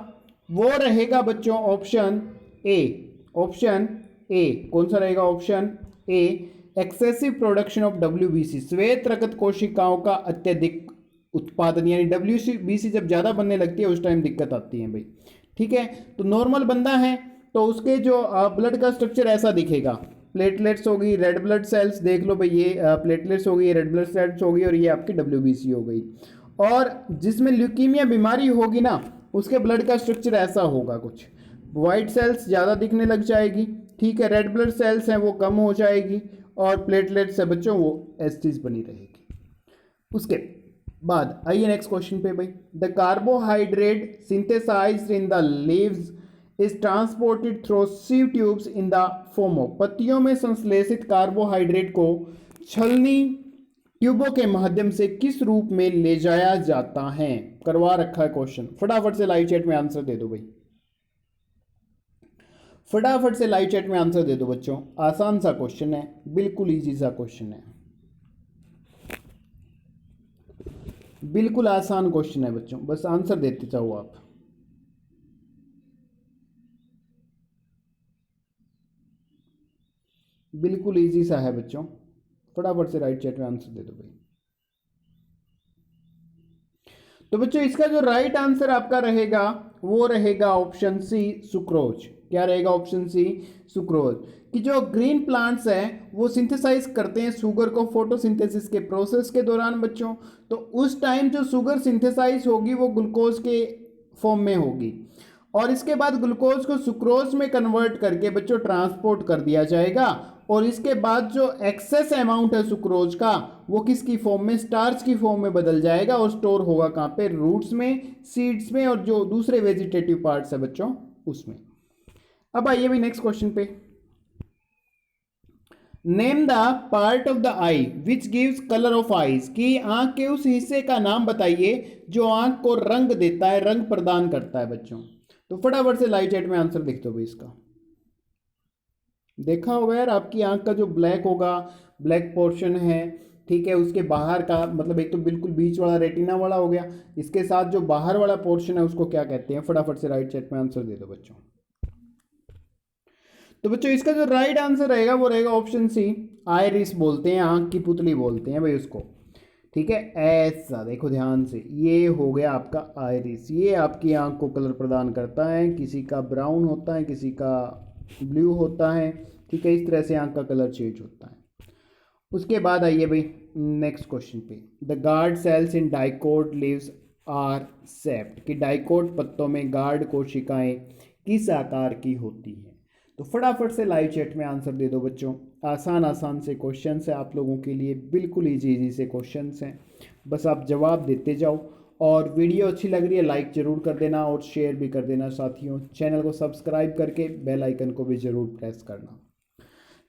वो रहेगा बच्चों ऑप्शन ए, ऑप्शन ए कौन सा रहेगा, option A, excessive production of WBC, श्वेत रक्त कोशिकाओं का अत्यधिक उत्पादन, यानी WBC जब ज़्यादा बनने लगती है उस टाइम दिक्कत आती है भाई। ठीक है, तो नॉर्मल बंदा है तो उसके जो ब्लड का स्ट्रक्चर ऐसा दिखेगा, प्लेटलेट्स होगी, रेड ब्लड सेल्स देख लो भाई, ये प्लेटलेट्स होगी, रेड ब्लड सेल्स होगी, और ये आपकी WBC हो गई। और जिसमें ल्यूकीमिया बीमारी होगी ना, उसके ब्लड का स्ट्रक्चर ऐसा होगा कुछ, वाइट सेल्स ज़्यादा दिखने लग जाएगी। ठीक है, रेड ब्लड सेल्स हैं वो कम हो जाएगी, और प्लेटलेट्स है बच्चों वो ऐसी चीज़ बनी रहेगी। उसके बाद आइए नेक्स्ट क्वेश्चन पे भाई। The carbohydrate synthesised in the leaves is transported through sieve tubes in the form of, पत्तियों में संश्लेषित कार्बोहाइड्रेट को छलनी ट्यूबों के माध्यम से किस रूप में ले जाया जाता है? करवा रखा है क्वेश्चन, फटाफट से लाइव चैट में आंसर दे दो भाई, फटाफट से लाइव चैट में आंसर दे दो बच्चों। आसान सा क्वेश्चन है, बिल्कुल इजी सा क्वेश्चन है, बिल्कुल आसान क्वेश्चन है बच्चों, बस आंसर देते जाओ आप। बिल्कुल इजी सा है बच्चों, फटाफट से राइट चैट में आंसर दे दो भाई। तो बच्चों इसका जो राइट आंसर आपका रहेगा वो रहेगा ऑप्शन सी, सुक्रोज। क्या रहेगा? Option C, sucrose. कि जो ग्रीन प्लांट्स हैं वो सिंथेसाइज करते हैं शुगर को फोटोसिंथेसिस के प्रोसेस के दौरान बच्चों, तो उस टाइम जो शुगर सिंथेसाइज होगी वो ग्लूकोज के फॉर्म में होगी, और इसके बाद ग्लूकोज को सुक्रोज में कन्वर्ट करके बच्चों ट्रांसपोर्ट कर दिया जाएगा, और इसके बाद जो एक्सेस अमाउंट है सुक्रोज का वो किसकी फॉर्म में? स्टार्च की फॉर्म में बदल जाएगा, और स्टोर होगा कहाँ पे? रूट्स में, सीड्स में, और जो दूसरे वेजिटेटिव पार्ट्स है बच्चों उसमें। अब आइए भी नेक्स्ट क्वेश्चन पे। Name the part of the I which gives colour of eyes, की आंख के उस हिस्से का नाम बताइए जो आंख को रंग देता है, रंग प्रदान करता है बच्चों। तो फटाफट से लाइव चैट में आंसर लिख दो भाई इसका। देखा होगा यार, आपकी आंख का जो ब्लैक होगा, ब्लैक पोर्शन है, ठीक है, उसके बाहर का मतलब एक तो बिल्कुल बीच वाला रेटिना वाला हो गया, इसके साथ जो बाहर वाला पोर्शन है उसको क्या कहते हैं? फटाफट से राइट चैट में आंसर दे दो बच्चों। तो बच्चों इसका जो राइट आंसर रहेगा वो रहेगा ऑप्शन सी, आइरिस बोलते हैं, आंख की पुतली बोलते हैं भाई उसको। ठीक है, ऐसा देखो ध्यान से, ये हो गया आपका आइरिस, ये आपकी आंख को कलर प्रदान करता है, किसी का ब्राउन होता है, किसी का ब्लू होता है। ठीक है, इस तरह से आंख का कलर चेंज होता है। उसके बाद आइए भाई नेक्स्ट क्वेश्चन पे। The guard cells in dicot leaves are सेप्ट, कि डाइकोट पत्तों में गार्ड कोशिकाएं किस आकार की होती हैं? तो फटाफट से लाइव चैट में आंसर दे दो बच्चों। आसान आसान से क्वेश्चन है आप लोगों के लिए, बिल्कुल इजी इजी से क्वेश्चन हैं, बस आप जवाब देते जाओ। और वीडियो अच्छी लग रही है लाइक ज़रूर कर देना और शेयर भी कर देना साथियों। चैनल को सब्सक्राइब करके बेल आइकन को भी ज़रूर प्रेस करना।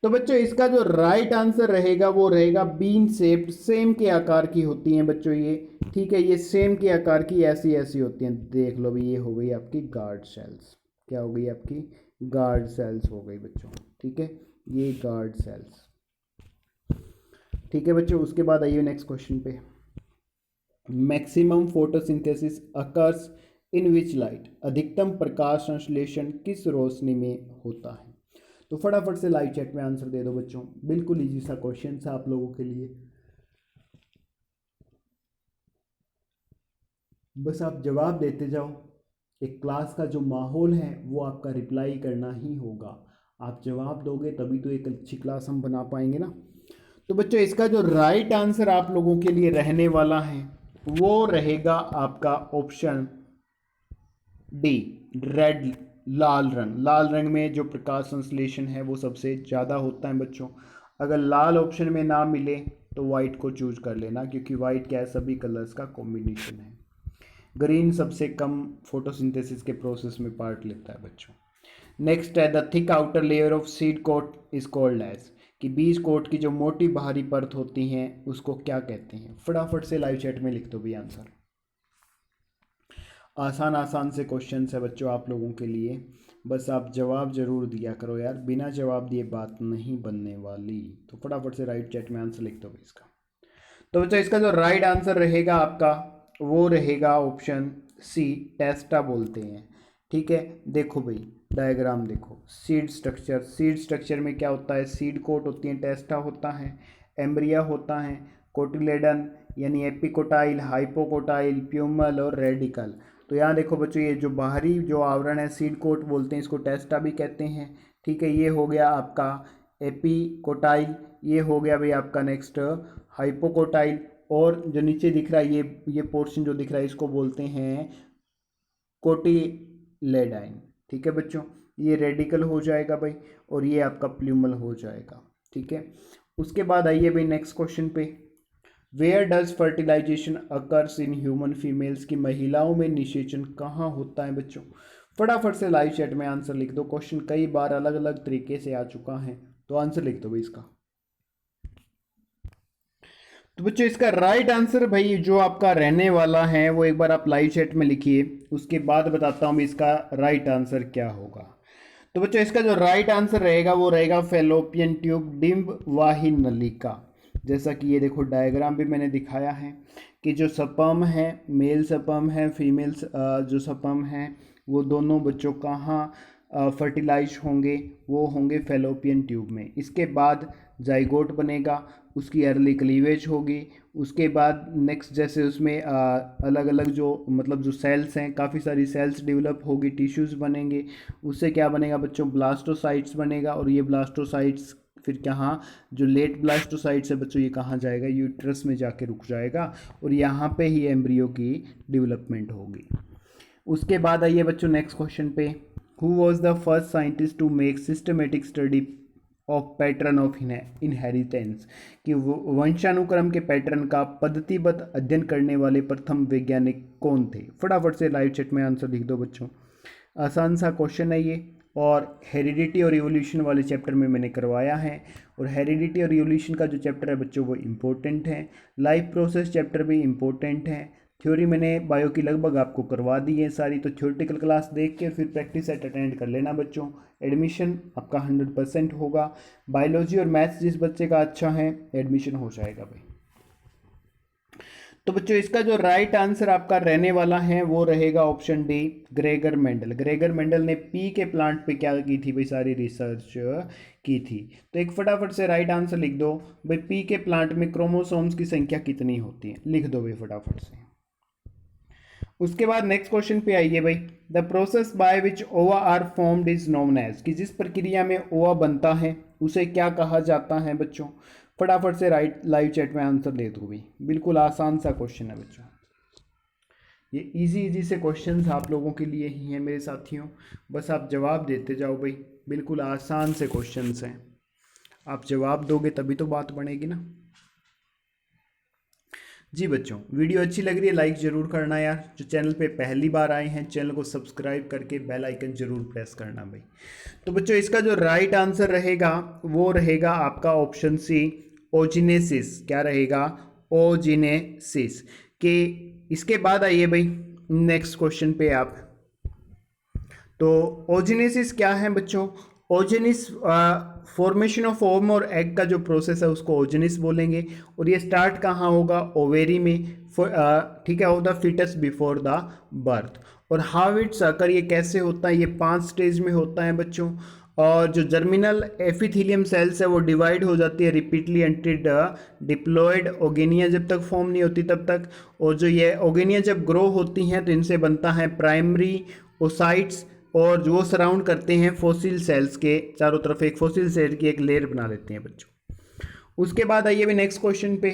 तो बच्चों इसका जो राइट आंसर रहेगा वो रहेगा बीन शेप्ड, सेम के आकार की होती हैं बच्चों ये। ठीक है, ये सेम के आकार की ऐसी ऐसी होती हैं, देख लो भाई, ये हो गई आपकी गार्ड सेल्स। क्या हो गई आपकी? गार्ड सेल्स हो गई बच्चों। ठीक है, ये गार्ड सेल्स। ठीक है बच्चों, उसके बाद आइए नेक्स्ट क्वेश्चन पे। Maximum photosynthesis occurs in which light, अधिकतम प्रकाश संश्लेषण किस रोशनी में होता है? तो फटाफट से लाइव चैट में आंसर दे दो बच्चों, बिल्कुल इजी सा क्वेश्चन है आप लोगों के लिए, बस आप जवाब देते जाओ। एक क्लास का जो माहौल है वो आपका रिप्लाई करना ही होगा, आप जवाब दोगे तभी तो एक अच्छी क्लास हम बना पाएंगे ना। तो बच्चों इसका जो राइट आंसर आप लोगों के लिए रहने वाला है वो रहेगा आपका ऑप्शन डी, रेड, लाल रंग। लाल रंग में जो प्रकाश संश्लेषण है वो सबसे ज़्यादा होता है बच्चों। अगर लाल ऑप्शन में ना मिले तो वाइट को चूज कर लेना, क्योंकि वाइट क्या है, सभी कलर्स का कॉम्बिनेशन है। ग्रीन सबसे कम फोटोसिंथेसिस के प्रोसेस में पार्ट लेता है बच्चों। नेक्स्ट है the thick outer layer of seed coat is called as, कि बीज कोट की जो मोटी बाहरी परत होती हैं उसको क्या कहते हैं? फटाफट से लाइव चैट में लिख दो भी आंसर। आसान आसान से क्वेश्चन है बच्चों आप लोगों के लिए, बस आप जवाब जरूर दिया करो यार, बिना जवाब दिए बात नहीं बनने वाली। तो फटाफट से राइट चैट में आंसर लिख दो इसका। तो बच्चों इसका जो राइट आंसर रहेगा आपका वो रहेगा ऑप्शन सी, टेस्टा बोलते हैं। ठीक है, देखो भाई डायग्राम देखो, सीड स्ट्रक्चर, सीड स्ट्रक्चर में क्या होता है? सीड कोट होती है, टेस्टा होता है, एम्ब्रिया होता है, कोटिलेडन यानी एपिकोटाइल, हाइपोकोटाइल, प्यूमल और रेडिकल। तो यहाँ देखो बच्चों, ये जो बाहरी जो आवरण है सीड कोट बोलते हैं, इसको टेस्टा भी कहते हैं। ठीक है, ये हो गया आपका एपिकोटाइल, ये हो गया भाई आपका नेक्स्ट हाइपोकोटाइल, और जो नीचे दिख रहा है ये पोर्शन जो दिख रहा है इसको बोलते हैं कोटिलेडाइन। ठीक है बच्चों, ये रेडिकल हो जाएगा भाई, और ये आपका प्लूमल हो जाएगा। ठीक है, उसके बाद आइए भाई नेक्स्ट क्वेश्चन पे, where does fertilisation occurs in human females, की महिलाओं में निषेचन कहाँ होता है बच्चों? फटाफट से लाइव चैट में आंसर लिख दो, क्वेश्चन कई बार अलग अलग तरीके से आ चुका है, तो आंसर लिख दो भाई इसका। तो बच्चों इसका राइट आंसर भाई जो आपका रहने वाला है वो एक बार आप लाइव चैट में लिखिए, उसके बाद बताता हूँ इसका राइट आंसर क्या होगा। तो बच्चों इसका जो राइट आंसर रहेगा वो रहेगा फेलोपियन ट्यूब, डिंब वाही नलिका। जैसा कि ये देखो डायग्राम भी मैंने दिखाया है कि जो सपर्म है, मेल सपर्म है, फीमेल्स जो सपर्म है, वो दोनों बच्चों कहाँ फर्टिलाइज होंगे, वो होंगे फेलोपियन ट्यूब में। इसके बाद जाइगोट बनेगा, उसकी अर्ली क्लीवेज होगी, उसके बाद नेक्स्ट जैसे उसमें अलग अलग जो मतलब जो सेल्स हैं, काफ़ी सारी सेल्स डेवलप होगी, टिश्यूज़ बनेंगे, उससे क्या बनेगा बच्चों, ब्लास्टोसाइट्स बनेगा, और ये ब्लास्टोसाइट्स फिर कहाँ, जो लेट ब्लास्टोसाइट्स है बच्चों, ये कहाँ जाएगा, यूट्रस में जाके रुक जाएगा, और यहाँ पे ही एम्ब्रियो की डेवलपमेंट होगी। उसके बाद आइए बच्चों नेक्स्ट क्वेश्चन पे, who was the first scientist to make systematic study of pattern of inheritance, कि वंशानुक्रम के पैटर्न का पद्धतिबद्ध अध्ययन करने वाले प्रथम वैज्ञानिक कौन थे? फटाफट से लाइव चैट में आंसर लिख दो बच्चों, आसान सा क्वेश्चन है ये, और हेरिडिटी और इवोल्यूशन वाले चैप्टर में मैंने करवाया है, और हेरिडिटी और इवोल्यूशन का जो चैप्टर है बच्चों वो इम्पोर्टेंट है, लाइफ प्रोसेस चैप्टर भी इम्पोर्टेंट है, थ्योरी मैंने बायो की लगभग आपको करवा दी है सारी, तो थ्योरेटिकल क्लास देख के फिर प्रैक्टिस सेट अटेंड कर लेना बच्चों, एडमिशन आपका 100% होगा। बायोलॉजी और मैथ्स जिस बच्चे का अच्छा है एडमिशन हो जाएगा भाई। तो बच्चों इसका जो राइट आंसर आपका रहने वाला है वो रहेगा option D, Gregor Mendel. Gregor Mendel ने पी के प्लांट पे क्या की थी भाई, सारी रिसर्च की थी। तो एक फटाफट से राइट आंसर लिख दो भाई, पी के प्लांट में क्रोमोसोम्स की संख्या कितनी होती है, लिख दो भाई फटाफट से। उसके बाद नेक्स्ट क्वेश्चन पे आइए भाई, the process by which ova are formed is known as, कि जिस प्रक्रिया में ओवा बनता है उसे क्या कहा जाता है बच्चों? फटाफट से राइट लाइव चैट में आंसर दे दो भाई, बिल्कुल आसान सा क्वेश्चन है बच्चों, ये इजी से क्वेश्चंस आप लोगों के लिए ही हैं मेरे साथियों, बस आप जवाब देते जाओ भाई, बिल्कुल आसान से क्वेश्चंस हैं, आप जवाब दोगे तभी तो बात बनेगी ना जी। बच्चों वीडियो अच्छी लग रही है लाइक ज़रूर करना यार, जो चैनल पे पहली बार आए हैं चैनल को सब्सक्राइब करके बेल आइकन ज़रूर प्रेस करना भाई। तो बच्चों इसका जो राइट आंसर रहेगा वो रहेगा आपका ऑप्शन सी, ओजिनेसिस। क्या रहेगा, ओजिनेसिस के। इसके बाद आइए भाई नेक्स्ट क्वेश्चन पे आप, तो ओजिनेसिस क्या है बच्चों? ओजेनिस फॉर्मेशन ऑफ ओवम और एग का जो प्रोसेस है उसको ओजेनिस बोलेंगे, और ये स्टार्ट कहाँ होगा, ओवेरी में, ठीक है, of the foetus before the birth. और हाउ इट्स अकर, ये कैसे होता है, ये 5 स्टेज में होता है बच्चों, और जो जर्मिनल एपिथेलियम सेल्स है वो डिवाइड हो जाती है रिपीटली एंटिड डिप्लॉयड ओगेनिया जब तक फॉर्म नहीं होती तब तक, और जो ये ओगेनिया जब ग्रो होती हैं तो इनसे बनता है प्राइमरी ओसाइट्स, और जो सराउंड करते हैं फॉसिल सेल्स के चारों तरफ, एक फॉसिल सेल की एक लेयर बना लेते हैं बच्चों। उसके बाद आइए भी नेक्स्ट क्वेश्चन पे,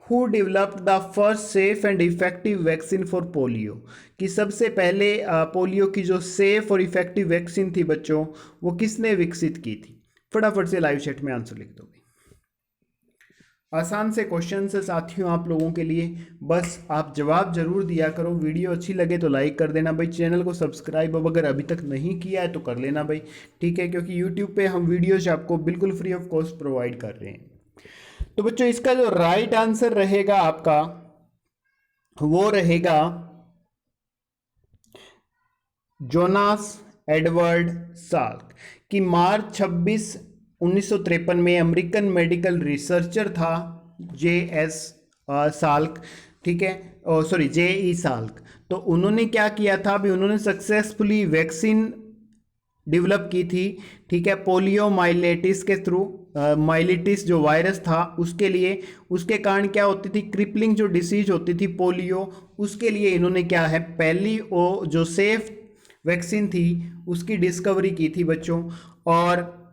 who developed the first safe and effective vaccine for polio, कि सबसे पहले पोलियो की जो सेफ और इफेक्टिव वैक्सीन थी बच्चों वो किसने विकसित की थी? फटाफट से लाइव चैट में आंसर लिख दो। आसान से क्वेश्चन से साथियों आप लोगों के लिए, बस आप जवाब जरूर दिया करो। वीडियो अच्छी लगे तो लाइक कर देना भाई, चैनल को सब्सक्राइब अगर अभी तक नहीं किया है तो कर लेना भाई, ठीक है, क्योंकि यूट्यूब पे हम वीडियोज आपको बिल्कुल फ्री ऑफ कॉस्ट प्रोवाइड कर रहे हैं। तो बच्चों इसका जो राइट आंसर रहेगा आपका वो रहेगा जोनास एडवर्ड साल्क, कि मार्च 26 1953 में अमेरिकन मेडिकल रिसर्चर था JS साल्क, ठीक है, सॉरी JE साल्क। तो उन्होंने क्या किया था अभी, उन्होंने सक्सेसफुली वैक्सीन डेवलप की थी, ठीक है, पोलियोमाइलेटिस के थ्रू। माइलिटिस जो वायरस था उसके लिए, उसके कारण क्या होती थी, क्रिपलिंग जो डिसीज होती थी पोलियो, उसके लिए इन्होंने क्या है पहली वो जो सेफ वैक्सीन थी उसकी डिस्कवरी की थी बच्चों। और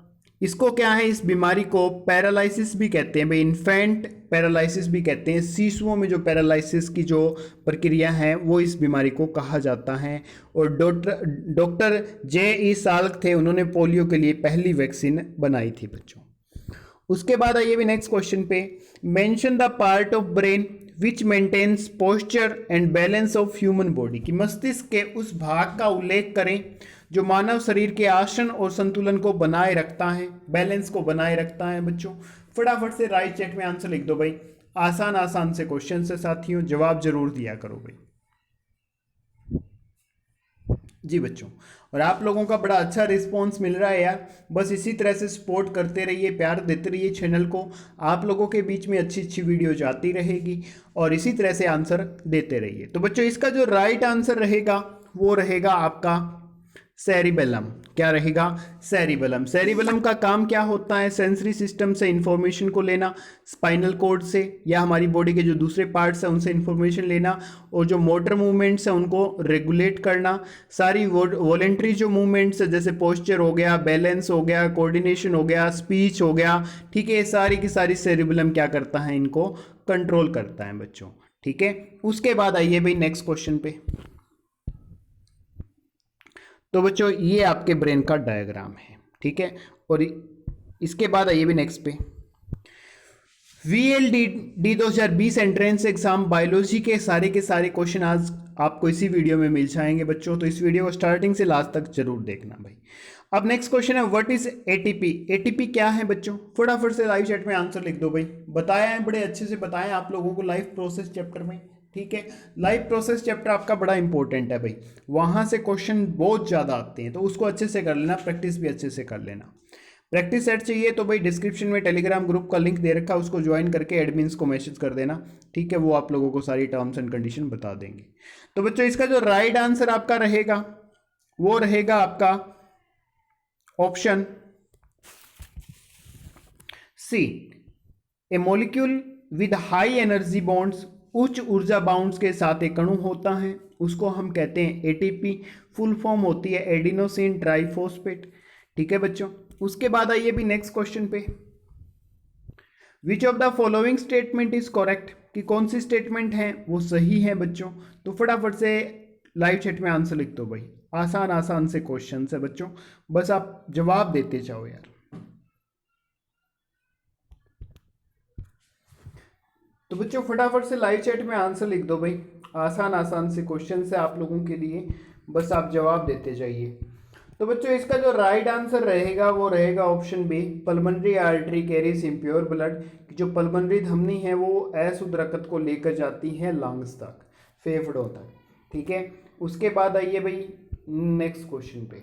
इसको क्या है, इस बीमारी को पैरालिसिस भी कहते हैं भाई, इन्फेंट पैरालिसिस भी कहते हैं। शिशुओं में जो पैरालिसिस की जो प्रक्रिया है वो इस बीमारी को कहा जाता है। और डॉक्टर J.E. साल्क थे, उन्होंने पोलियो के लिए पहली वैक्सीन बनाई थी बच्चों। उसके बाद आइए भी नेक्स्ट क्वेश्चन पे, mention the part of brain which maintains posture and balance of human body, कि मस्तिष्क के उस भाग का उल्लेख करें जो मानव शरीर के आसन और संतुलन को बनाए रखता है, बैलेंस को बनाए रखता है बच्चों। फटाफट से राइट चैट में आंसर लिख दो भाई, आसान आसान से क्वेश्चन से साथियों, जवाब जरूर दिया करो भाई। जी बच्चों, और आप लोगों का बड़ा अच्छा रिस्पांस मिल रहा है यार, बस इसी तरह से सपोर्ट करते रहिए, प्यार देते रहिए चैनल को। आप लोगों के बीच में अच्छी अच्छी वीडियो जाती रहेगी और इसी तरह से आंसर देते रहिए। तो बच्चों इसका जो राइट आंसर रहेगा वो रहेगा आपका सेरिबेलम। क्या रहेगा, सेरिबेलम। सेरिबेलम का काम क्या होता है, सेंसरी सिस्टम से इंफॉर्मेशन को लेना, स्पाइनल कॉर्ड से या हमारी बॉडी के जो दूसरे पार्ट्स हैं उनसे इंफॉर्मेशन लेना, और जो मोटर मूवमेंट्स हैं उनको रेगुलेट करना। सारी वॉलेंट्री जो मूवमेंट्स है जैसे पोस्चर हो गया, बैलेंस हो गया, कोऑर्डिनेशन हो गया, स्पीच हो गया, ठीक है, सारी की सारी सेरिबेलम क्या करता है, इनको कंट्रोल करता है बच्चों, ठीक है। उसके बाद आइए भाई नेक्स्ट क्वेश्चन पे। तो बच्चों ये आपके ब्रेन का डायग्राम है, ठीक है। और इसके बाद आइए भी नेक्स्ट पे, VLD 2020 एंट्रेंस एग्जाम बायोलॉजी के सारे क्वेश्चन आज आपको इसी वीडियो में मिल जाएंगे बच्चों, तो इस वीडियो को स्टार्टिंग से लास्ट तक जरूर देखना भाई। अब नेक्स्ट क्वेश्चन है, व्हाट इज ATP। ATP क्या है बच्चों, फटाफट से लाइव चैट में आंसर लिख दो भाई। बताया है, बड़े अच्छे से बताया आप लोगों को लाइफ प्रोसेस चैप्टर में, ठीक है। लाइफ प्रोसेस चैप्टर आपका बड़ा इंपॉर्टेंट है भाई, वहां से क्वेश्चन बहुत ज़्यादा आते हैं, तो उसको अच्छे से कर लेना, प्रैक्टिस भी अच्छे से कर लेना। प्रैक्टिस सेट चाहिए तो भाई डिस्क्रिप्शन में टेलीग्राम ग्रुप का लिंक दे रखा है, उसको ज्वाइन करके एडमिन्स को मैसेज कर देना, ठीक है, वो आप लोगों को सारी टर्म्स एंड कंडीशन बता देंगे। तो बच्चों इसका जो राइट आंसर आपका रहेगा वो रहेगा आपका option C, a molecule with high energy bonds, उच्च ऊर्जा बाउंड्स के साथ एक अणु होता है, उसको हम कहते हैं ATP। फुल फॉर्म होती है एडिनोसिन ट्राइफॉस्फेट, ठीक है बच्चों। उसके बाद आइए भी नेक्स्ट क्वेश्चन पे, विच of the following statement is correct, कि कौन सी स्टेटमेंट है वो सही है बच्चों। तो फटाफट से लाइव चैट में आंसर लिख दो भाई, आसान आसान से क्वेश्चन है बच्चों, बस आप जवाब देते जाओ यार। तो बच्चों फटाफट से लाइव चैट में आंसर लिख दो भाई, आसान आसान से क्वेश्चन है आप लोगों के लिए, बस आप जवाब देते जाइए। तो बच्चों इसका जो राइट आंसर रहेगा वो रहेगा option B, pulmonary artery carries impure blood. जो पल्मोनरी धमनी है वो अशुद्ध रक्त को लेकर जाती है लंग्स तक, फेफड़ों तक, ठीक है। उसके बाद आइए भाई नेक्स्ट क्वेश्चन पे,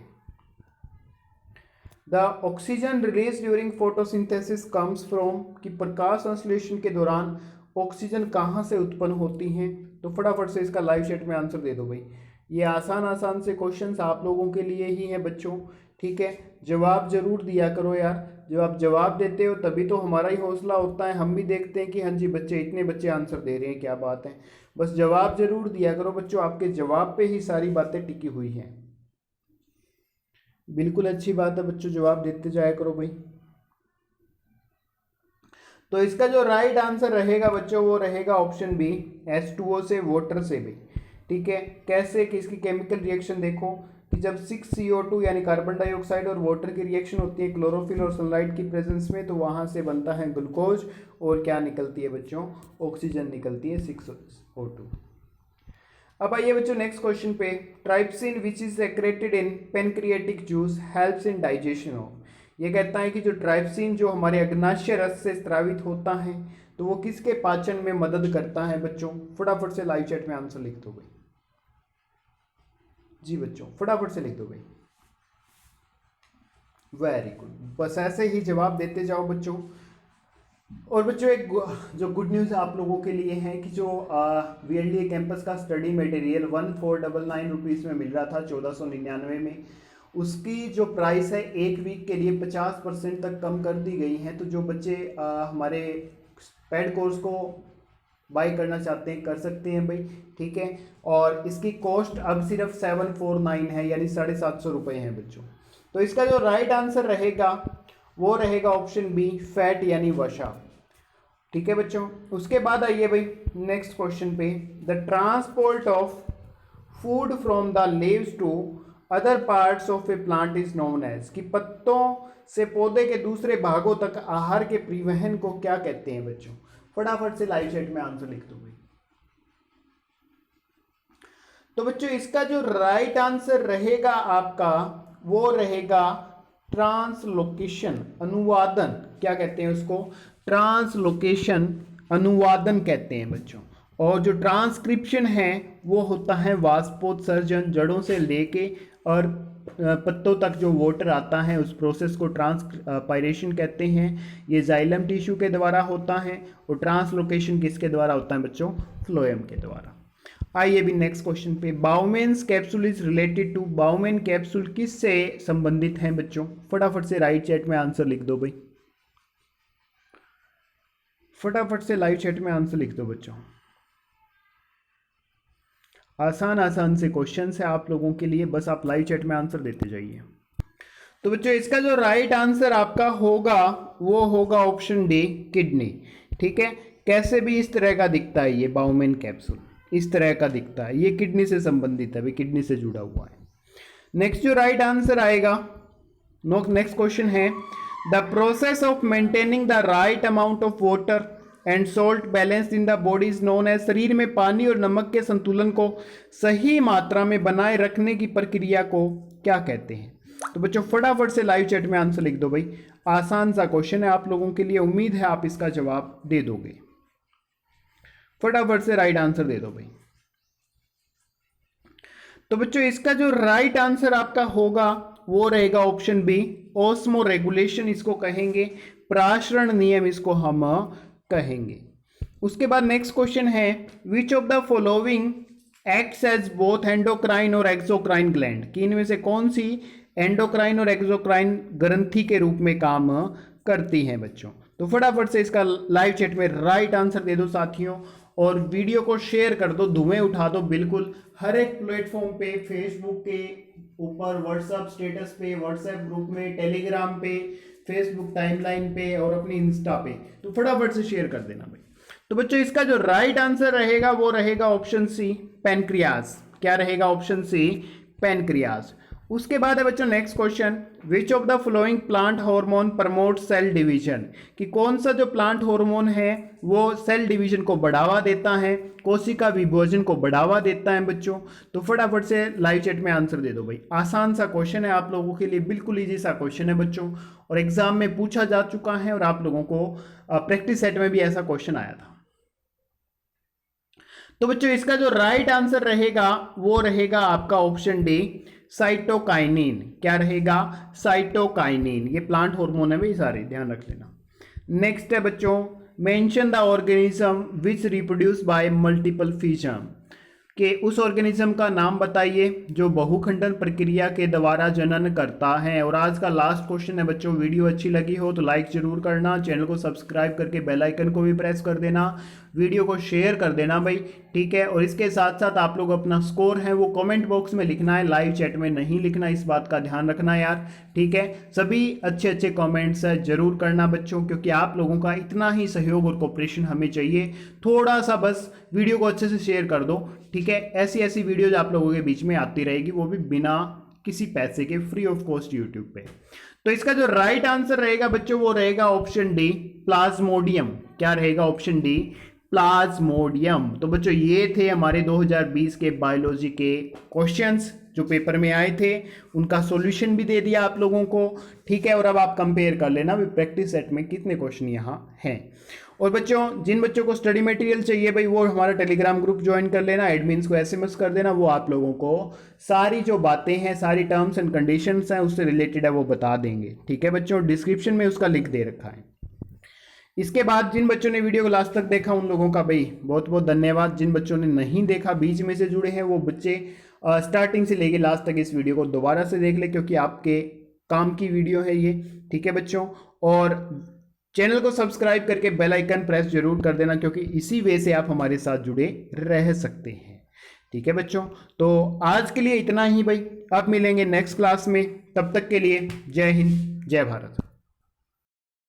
the oxygen release during photosynthesis comes from, कि प्रकाश संश्लेषण के दौरान ऑक्सीजन कहाँ से उत्पन्न होती हैं। तो फटाफट से इसका लाइव चैट में आंसर दे दो भाई, ये आसान आसान से क्वेश्चंस आप लोगों के लिए ही हैं बच्चों, ठीक है। जवाब जरूर दिया करो यार, जब आप जवाब देते हो तभी तो हमारा ही हौसला होता है, हम भी देखते हैं कि हाँ जी बच्चे, इतने बच्चे आंसर दे रहे हैं, क्या बात है। बस जवाब जरूर दिया करो बच्चों, आपके जवाब पे ही सारी बातें टिकी हुई हैं। बिल्कुल अच्छी बात है बच्चों, जवाब देते जाया करो भाई। तो इसका जो राइट आंसर रहेगा बच्चों वो रहेगा ऑप्शन बी, H2O से, वाटर से भी, ठीक है। कैसे कि इसकी केमिकल रिएक्शन देखो, कि जब 6CO2 यानी कार्बन डाइऑक्साइड और वाटर की रिएक्शन होती है क्लोरोफिल और सनलाइट की प्रेजेंस में, तो वहां से बनता है ग्लूकोज, और क्या निकलती है बच्चों, ऑक्सीजन निकलती है 6O2। अब आइए बच्चों नेक्स्ट क्वेश्चन पे, trypsin which is secreted in pancreatic juice helps in digestion of. ये कहता है कि जो ट्राइप्सिन जो हमारे अग्नाशय रस से स्रावित होता है, तो वो किसके पाचन में मदद करता है बच्चों। फटाफट से लाइव चैट में आंसर लिख दो भाई, जी बच्चों फटाफट से लिख दो भाई, वेरी गुड, बस ऐसे ही जवाब देते जाओ बच्चों। और बच्चों एक जो गुड न्यूज़ आप लोगों के लिए है कि जो VLDA कैंपस का स्टडी मटेरियल 1499 रुपीज़ में मिल रहा था 1499 में, उसकी जो प्राइस है 1 वीक के लिए 50% तक कम कर दी गई है। तो जो बच्चे हमारे पेड कोर्स को बाई करना चाहते हैं कर सकते हैं भाई, ठीक है। और इसकी कॉस्ट अब सिर्फ 749 है, यानी 750 रुपये हैं बच्चों। तो इसका जो राइट आंसर रहेगा वो रहेगा ऑप्शन बी, फैट यानी वसा, ठीक है बच्चों। उसके बाद आइए भाई नेक्स्ट क्वेश्चन पे, the transport of food from the leaves to other parts of a plant is known as, कि पत्तों से पौधे के दूसरे भागों तक आहार के परिवहन को क्या कहते हैं बच्चों? फटाफट से लाइव चैट में आंसर लिख दो भाई। तो बच्चों इसका जो राइट आंसर रहेगा आपका वो रहेगा ट्रांसलोकेशन, अनुवादन। क्या कहते हैं उसको? ट्रांसलोकेशन, अनुवादन कहते हैं बच्चों। और जो ट्रांसक्रिप्शन है वो होता है वाष्पोत्सर्जन, जड़ों से लेके और पत्तों तक जो वाटर आता है उस प्रोसेस को ट्रांसपायरेशन कहते हैं। ये जाइलम टिश्यू के द्वारा होता है। और ट्रांसलोकेशन किसके द्वारा होता है बच्चों? फ्लोएम के द्वारा। आइए भी नेक्स्ट क्वेश्चन पे, Bowman's capsule is related to, Bowman capsule किससे संबंधित है बच्चों? फटाफट से राइट चैट में आंसर लिख दो भाई, फटाफट से लाइव चैट में आंसर लिख दो बच्चों। आसान आसान से क्वेश्चन है आप लोगों के लिए, बस आप लाइव चैट में आंसर देते जाइए। तो बच्चों इसका जो राइट आंसर आपका होगा वो होगा ऑप्शन डी, किडनी, ठीक है। कैसे भी इस तरह का दिखता है ये बाउमेन कैप्सूल, इस तरह का दिखता है, ये किडनी से संबंधित है, किडनी से जुड़ा हुआ है। नेक्स्ट जो राइट आंसर आएगा, नेक्स्ट क्वेश्चन है, the process of maintaining the right amount of water and salt balance in the body is known as, शरीर में पानी और नमक के संतुलन को सही मात्रा में बनाए रखने की प्रक्रिया को क्या कहते हैं? तो बच्चों फटाफट से लाइव चैट में आंसर लिख दो भाई। आसान सा क्वेश्चन है आप लोगों के लिए, उम्मीद है आप इसका जवाब दे दोगे। फटाफट से राइट आंसर दे दो भाई। तो बच्चों इसका जो राइट आंसर आपका होगा वो रहेगा ऑप्शन बी, ओस्मो रेगुलेशन इसको कहेंगे, प्राशरण नियम इसको हम कहेंगे। उसके बाद नेक्स्ट क्वेश्चन है, which of the following acts as both endocrine और एक्सोक्राइन ग्लैंड, कि इनमें से कौन सी एंडोक्राइन और एक्सोक्राइन ग्रंथि के रूप में काम करती हैं बच्चों? तो फटाफट से इसका लाइव चैट में राइट आंसर दे दो साथियों, और वीडियो को शेयर कर दो, धुएं उठा दो बिल्कुल हर एक प्लेटफॉर्म पे, फेसबुक के ऊपर, व्हाट्सएप स्टेटस पे, व्हाट्सएप ग्रुप में, टेलीग्राम पे, फेसबुक टाइमलाइन पे और अपनी इंस्टा पे, तो फटाफट से शेयर कर देना भाई। तो बच्चों इसका जो राइट आंसर रहेगा वो रहेगा ऑप्शन सी, पैनक्रियाज। क्या रहेगा? Option C, pancreas. उसके बाद है बच्चों next question, which of the following plant hormone promote cell division, कि कौन सा जो प्लांट हार्मोन है वो सेल डिवीजन को बढ़ावा देता है, कोशिका विभाजन को बढ़ावा देता है बच्चों? तो फटाफट से लाइव चैट में आंसर दे दो भाई। आसान सा क्वेश्चन है आप लोगों के लिए, बिल्कुल इजी सा क्वेश्चन है बच्चों, और एग्जाम में पूछा जा चुका है और आप लोगों को प्रैक्टिस सेट में भी ऐसा क्वेश्चन आया था। तो बच्चों इसका जो राइट आंसर रहेगा वो रहेगा आपका ऑप्शन डी, साइटोकाइनिन। क्या रहेगा? साइटोकाइनिन। ये प्लांट हार्मोन है भाई, सारे ध्यान रख लेना। नेक्स्ट है बच्चों, mention the organism which reproduce by multiple fission, कि उस ऑर्गेनिज्म का नाम बताइए जो बहुखंडन प्रक्रिया के द्वारा जनन करता है। और आज का लास्ट क्वेश्चन है बच्चों, वीडियो अच्छी लगी हो तो लाइक जरूर करना, चैनल को सब्सक्राइब करके बेल आइकन को भी प्रेस कर देना, वीडियो को शेयर कर देना भाई, ठीक है। और इसके साथ साथ आप लोग अपना स्कोर है वो कमेंट बॉक्स में लिखना है, लाइव चैट में नहीं लिखना, इस बात का ध्यान रखना यार, ठीक है। सभी अच्छे अच्छे कमेंट्स जरूर करना बच्चों, क्योंकि आप लोगों का इतना ही सहयोग और कोऑपरेशन हमें चाहिए। थोड़ा सा बस वीडियो को अच्छे से शेयर कर दो, ठीक है। ऐसी ऐसी वीडियोज आप लोगों के बीच में आती रहेगी, वो भी बिना किसी पैसे के, फ्री ऑफ कॉस्ट यूट्यूब पे। तो इसका जो राइट आंसर रहेगा बच्चों वो रहेगा ऑप्शन डी, प्लाज्मोडियम। क्या रहेगा? Option D, Plasmodium. तो बच्चों ये थे हमारे 2020 के बायोलॉजी के क्वेश्चंस जो पेपर में आए थे, उनका सॉल्यूशन भी दे दिया आप लोगों को, ठीक है। और अब आप कंपेयर कर लेना प्रैक्टिस सेट में कितने क्वेश्चन यहाँ हैं। और बच्चों जिन बच्चों को स्टडी मटेरियल चाहिए भाई वो हमारा टेलीग्राम ग्रुप ज्वाइन कर लेना, एडमिन्स को एसएमएस कर देना, वो आप लोगों को सारी जो बातें हैं, सारी टर्म्स एंड कंडीशंस हैं उससे रिलेटेड है वो बता देंगे, ठीक है बच्चों। डिस्क्रिप्शन में उसका लिंक दे रखा है। इसके बाद जिन बच्चों ने वीडियो को लास्ट तक देखा उन लोगों का भाई बहुत बहुत धन्यवाद। जिन बच्चों ने नहीं देखा, बीच में से जुड़े हैं, वो बच्चे स्टार्टिंग से लेके लास्ट तक इस वीडियो को दोबारा से देख ले, क्योंकि आपके काम की वीडियो है ये। ठीक है बच्चों, और चैनल को सब्सक्राइब करके बेल आइकन प्रेस जरूर कर देना, क्योंकि इसी वे से आप हमारे साथ जुड़े रह सकते हैं। ठीक है बच्चों, तो आज के लिए इतना ही भाई, अब मिलेंगे नेक्स्ट क्लास में। तब तक के लिए जय हिंद, जय भारत।